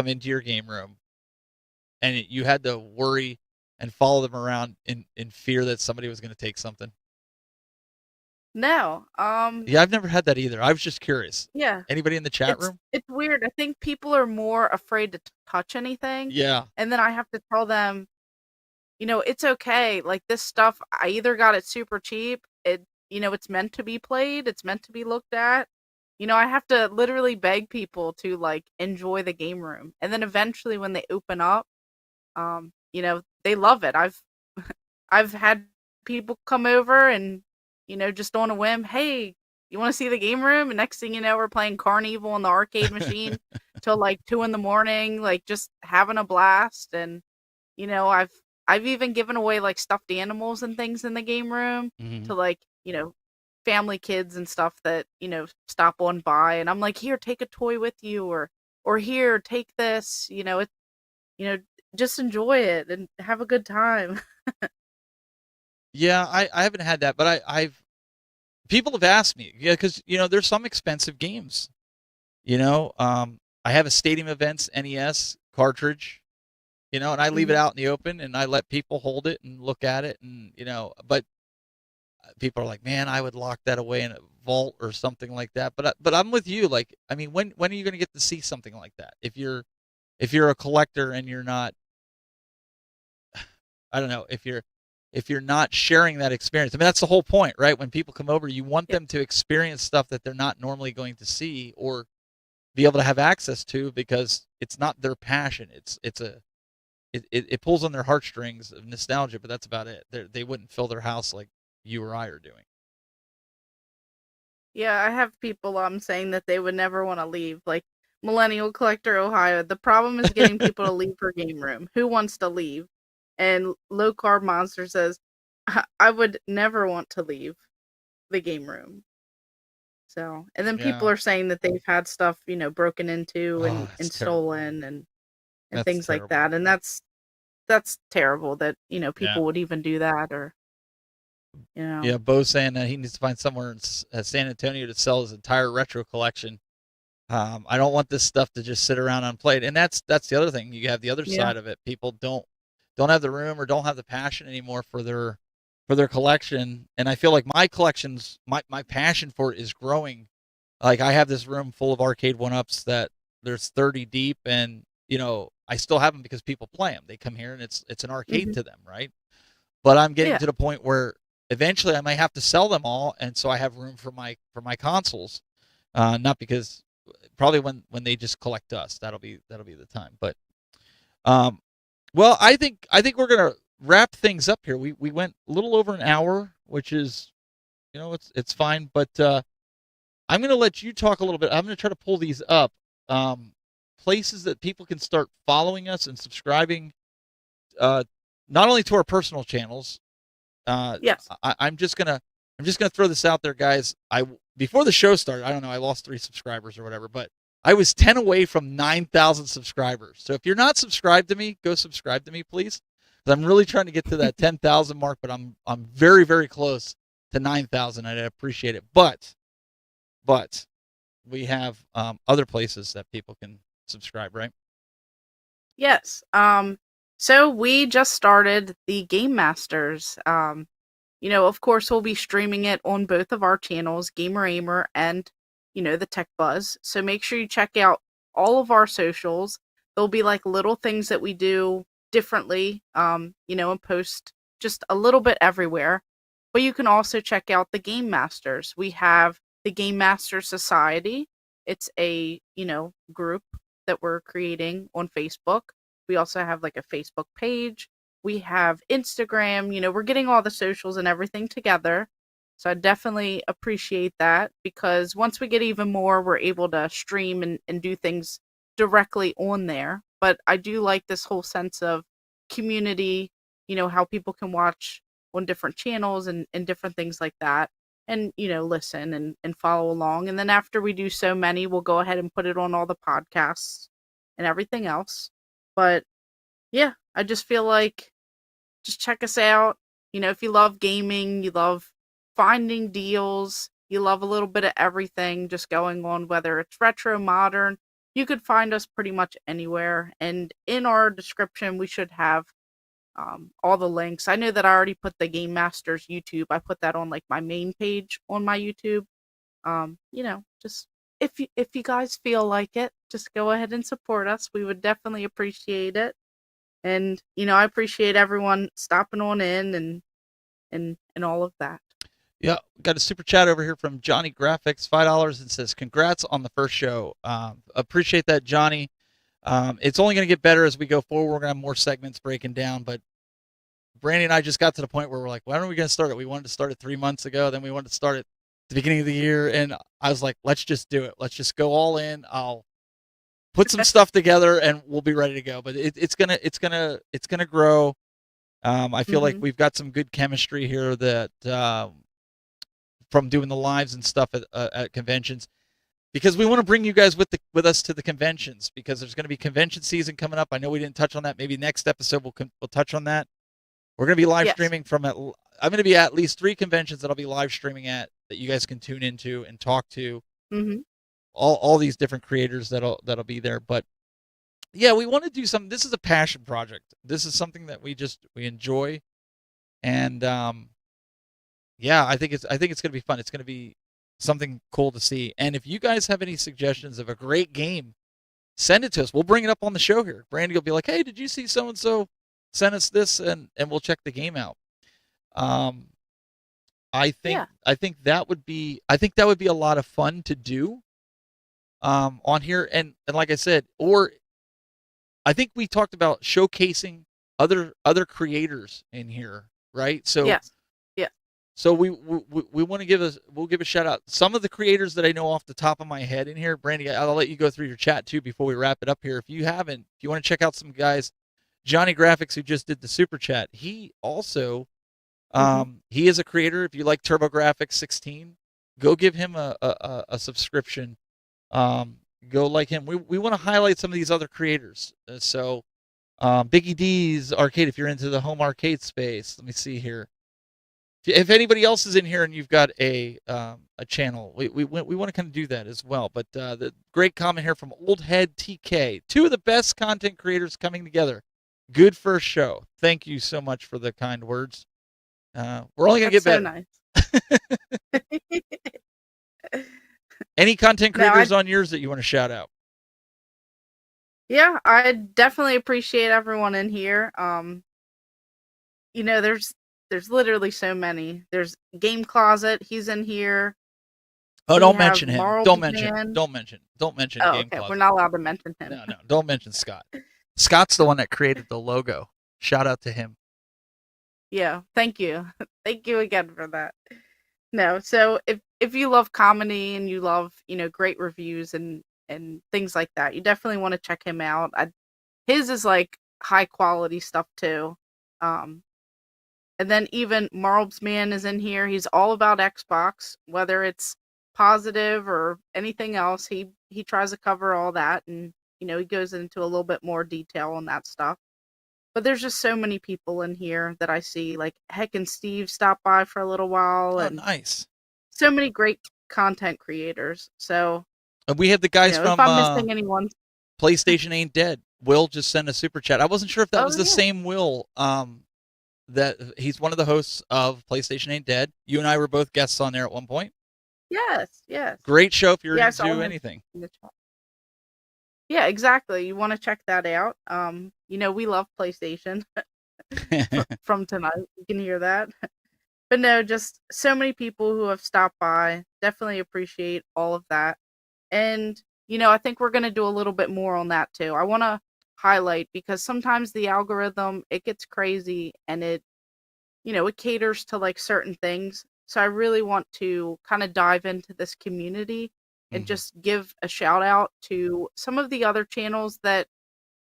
into your game room and you had to worry and follow them around in fear that somebody was going to take something? No. Yeah, I've never had that either. I was just curious. Yeah. Anybody in the chat room? It's weird. I think people are more afraid to touch anything. Yeah. And then I have to tell them, it's okay. Like, this stuff, I either got it super cheap. It's meant to be played. It's meant to be looked at. I have to literally beg people to enjoy the game room. And then eventually when they open up, they love it. I've had people come over and, just on a whim, hey, you want to see the game room? And next thing you know, we're playing Carnival on the arcade machine till 2 a.m, just having a blast. And, I've even given away stuffed animals and things in the game room to family kids and stuff that, stop on by. And I'm like, here, take a toy with you, or here, take this, just enjoy it and have a good time. Yeah, I haven't had that, but people have asked me, because there's some expensive games. I have a Stadium Events NES cartridge, and I leave it out in the open and I let people hold it and look at it, and but people are like, man, I would lock that away in a vault or something like that. But I'm with you. When are you going to get to see something like that? If you're a collector and you're not, I don't know, if you're not sharing that experience. I mean, that's the whole point, right? When people come over, you want them to experience stuff that they're not normally going to see or be able to have access to, because it's not their passion. It pulls on their heartstrings of nostalgia, but that's about it. They wouldn't fill their house like you or I are doing. Yeah, I have people saying that they would never want to leave. Like Millennial Collector Ohio, the problem is getting people to leave her game room. Who wants to leave? And Low Carb Monster says, I would never want to leave the game room. So, and then people are saying that they've had stuff, broken into and stolen and things terrible. like that. And that's terrible that, people would even do that, or, Yeah, Bo's saying that he needs to find somewhere in San Antonio to sell his entire retro collection. I don't want this stuff to just sit around unplayed. And that's the other thing. You have the other side of it. People don't have the room or don't have the passion anymore for their collection. And I feel like my collections, my passion for it is growing. Like, I have this room full of arcade 1-ups that there's 30 deep, and I still have them because people play them. They come here and it's an arcade to them, right? But I'm getting Yeah. to the point where eventually I might have to sell them all, and so I have room for my consoles. Not because probably when they just collect dust, that'll be the time. But well, I think we're gonna wrap things up here. We went a little over an hour, which is it's fine. But I'm gonna let you talk a little bit. I'm gonna try to pull these up. Places that people can start following us and subscribing, not only to our personal channels. Yes. I'm just gonna throw this out there, guys. Before the show started, I don't know, I lost 3 subscribers or whatever, but I was 10 away from 9,000 subscribers. So if you're not subscribed to me, go subscribe to me, please. Because I'm really trying to get to that 10,000 mark, but I'm very, very close to 9,000. I'd appreciate it. But we have other places that people can subscribe, right? Yes. So we just started the Game Masters. Of course, we'll be streaming it on both of our channels, Gamer Aimer and, the Tech Buzz. So make sure you check out all of our socials. There'll be like little things that we do differently, and post just a little bit everywhere. But you can also check out the Game Masters. We have the Game Master Society. It's a, group that we're creating on Facebook. We also have like a Facebook page. We have Instagram. We're getting all the socials and everything together. So I definitely appreciate that, because once we get even more, we're able to stream and do things directly on there. But I do like this whole sense of community, how people can watch on different channels and different things like that. And, listen and follow along. And then after we do so many, we'll go ahead and put it on all the podcasts and everything else. But yeah, I just feel like just check us out. If you love gaming, you love finding deals, you love a little bit of everything just going on, whether it's retro, modern, you could find us pretty much anywhere. And in our description, we should have all the links. I know that I already put the Game Masters YouTube. I put that on like my main page on my YouTube. Just if you guys feel like it, just go ahead and support us. We would definitely appreciate it. And I appreciate everyone stopping on in and all of that. Yeah, got a super chat over here from Johnny Graphics, $5, and says, "Congrats on the first show." Appreciate that, Johnny. It's only going to get better as we go forward. We're going to have more segments breaking down, but Brandy and I just got to the point where we're like, when are we going to start it? We wanted to start it 3 months ago. Then we wanted to start it at the beginning of the year. And I was like, let's just do it. Let's just go all in. I'll put some stuff together and we'll be ready to go. But it's going to grow. I feel like we've got some good chemistry here that, from doing the lives and stuff at conventions, because we want to bring you guys with us to the conventions, because there's going to be convention season coming up. I know we didn't touch on that. Maybe next episode we'll touch on that. We're going to be live streaming from I'm going to be at least 3 conventions that I'll be live streaming at, that you guys can tune into and talk to. All these different creators that'll be there. But yeah, we want to do something. This is a passion project. This is something that we enjoy, and yeah, I think it's going to be fun. It's going to be something cool to see. And if you guys have any suggestions of a great game, send it to us. We'll bring it up on the show here. Brandy will be like, "Hey, did you see so and so? Send us this," and we'll check the game out. I think that would be a lot of fun to do on here. And like I said, or I think we talked about showcasing other creators in here, right? So yes. So we want to we'll give a shout out. Some of the creators that I know off the top of my head in here, Brandy, I'll let you go through your chat too before we wrap it up here. If you want to check out some guys, Johnny Graphics, who just did the super chat, he also, he is a creator. If you like TurboGrafx 16, go give him a subscription. Go like him. We want to highlight some of these other creators. So Biggie D's Arcade, if you're into the home arcade space. Let me see here. If anybody else is in here and you've got a channel, we want to kind of do that as well. But the great comment here from Old Head TK, 2 of the best content creators coming together. Good first show. Thank you so much for the kind words. We're only going to get better. So nice. Any content creators on yours that you want to shout out? Yeah, I definitely appreciate everyone in here. There's literally so many. There's Game Closet, he's in here. Oh, We don't have mention him. Don't Marl's mention. Man. Don't mention Oh, Game okay. We're Closet. not allowed to mention him. No, don't mention Scott. Scott's the one that created the logo. Shout out to him. Yeah, thank you. Thank you again for that. No, so if you love comedy and you love, great reviews and things like that, you definitely want to check him out. His is like high quality stuff too. Um and then even Marl's Man is in here. He's all about Xbox, whether it's positive or anything else. He tries to cover all that, and he goes into a little bit more detail on that stuff. But there's just so many people in here that I see. Like Heck and Steve stopped by for a little while, Oh, and nice. so many great content creators. So, And we have the guys if from I'm missing anyone, PlayStation Ain't Dead. Will just sent a super chat. I wasn't sure if that oh was the yeah, same Will. That he's one of the hosts of PlayStation Ain't Dead. You and I were both guests on there at one point. yes. Great show if you're Yeah, I saw into him anything. in the chat. Yeah, exactly. You want to check that out. We love PlayStation from tonight. You can hear that. But no, just so many people who have stopped by. Definitely appreciate all of that. And, I think we're going to do a little bit more on that too. I want to highlight because sometimes the algorithm, it gets crazy and it caters to like certain things. So I really want to kind of dive into this community and Mhm. just give a shout out to some of the other channels that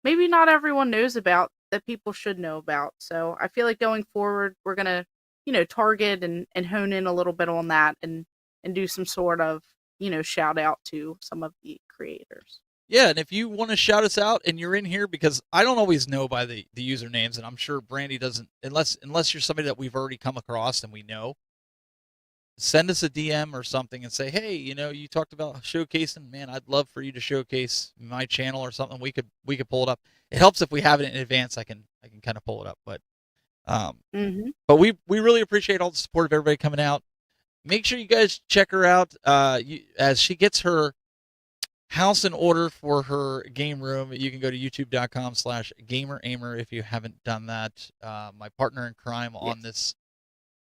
maybe not everyone knows about that people should know about. So I feel like going forward, we're gonna, target and hone in a little bit on that and do some sort of, shout out to some of the creators. Yeah, and if you want to shout us out and you're in here, because I don't always know by the usernames, and I'm sure Brandy doesn't, unless you're somebody that we've already come across and we know. Send us a DM or something and say, hey, you talked about showcasing. Man, I'd love for you to showcase my channel or something. We could pull it up. It helps if we have it in advance. I can kind of pull it up, Mm-hmm. but we really appreciate all the support of everybody coming out. Make sure you guys check her out as she gets her house in order for her game room. You can go to youtube.com/gamerahmer if you haven't done that. My partner in crime on Yes.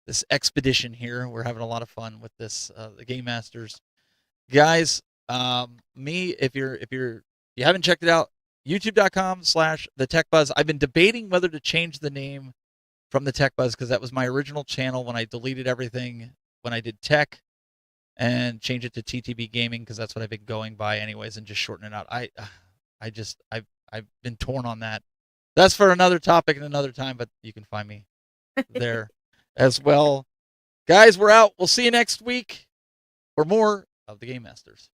this expedition here. We're having a lot of fun with this, the Game Masters guys. If you haven't checked it out, youtube.com/the Tech Buzz. I've been debating whether to change the name from the Tech Buzz because that was my original channel when I deleted everything when I did tech, and change it to TTB Gaming because that's what I've been going by anyways, and just shorten it out. I've been torn on that. That's for another topic and another time, but you can find me there as well. Guys, we're out. We'll see you next week for more of the Game Masters.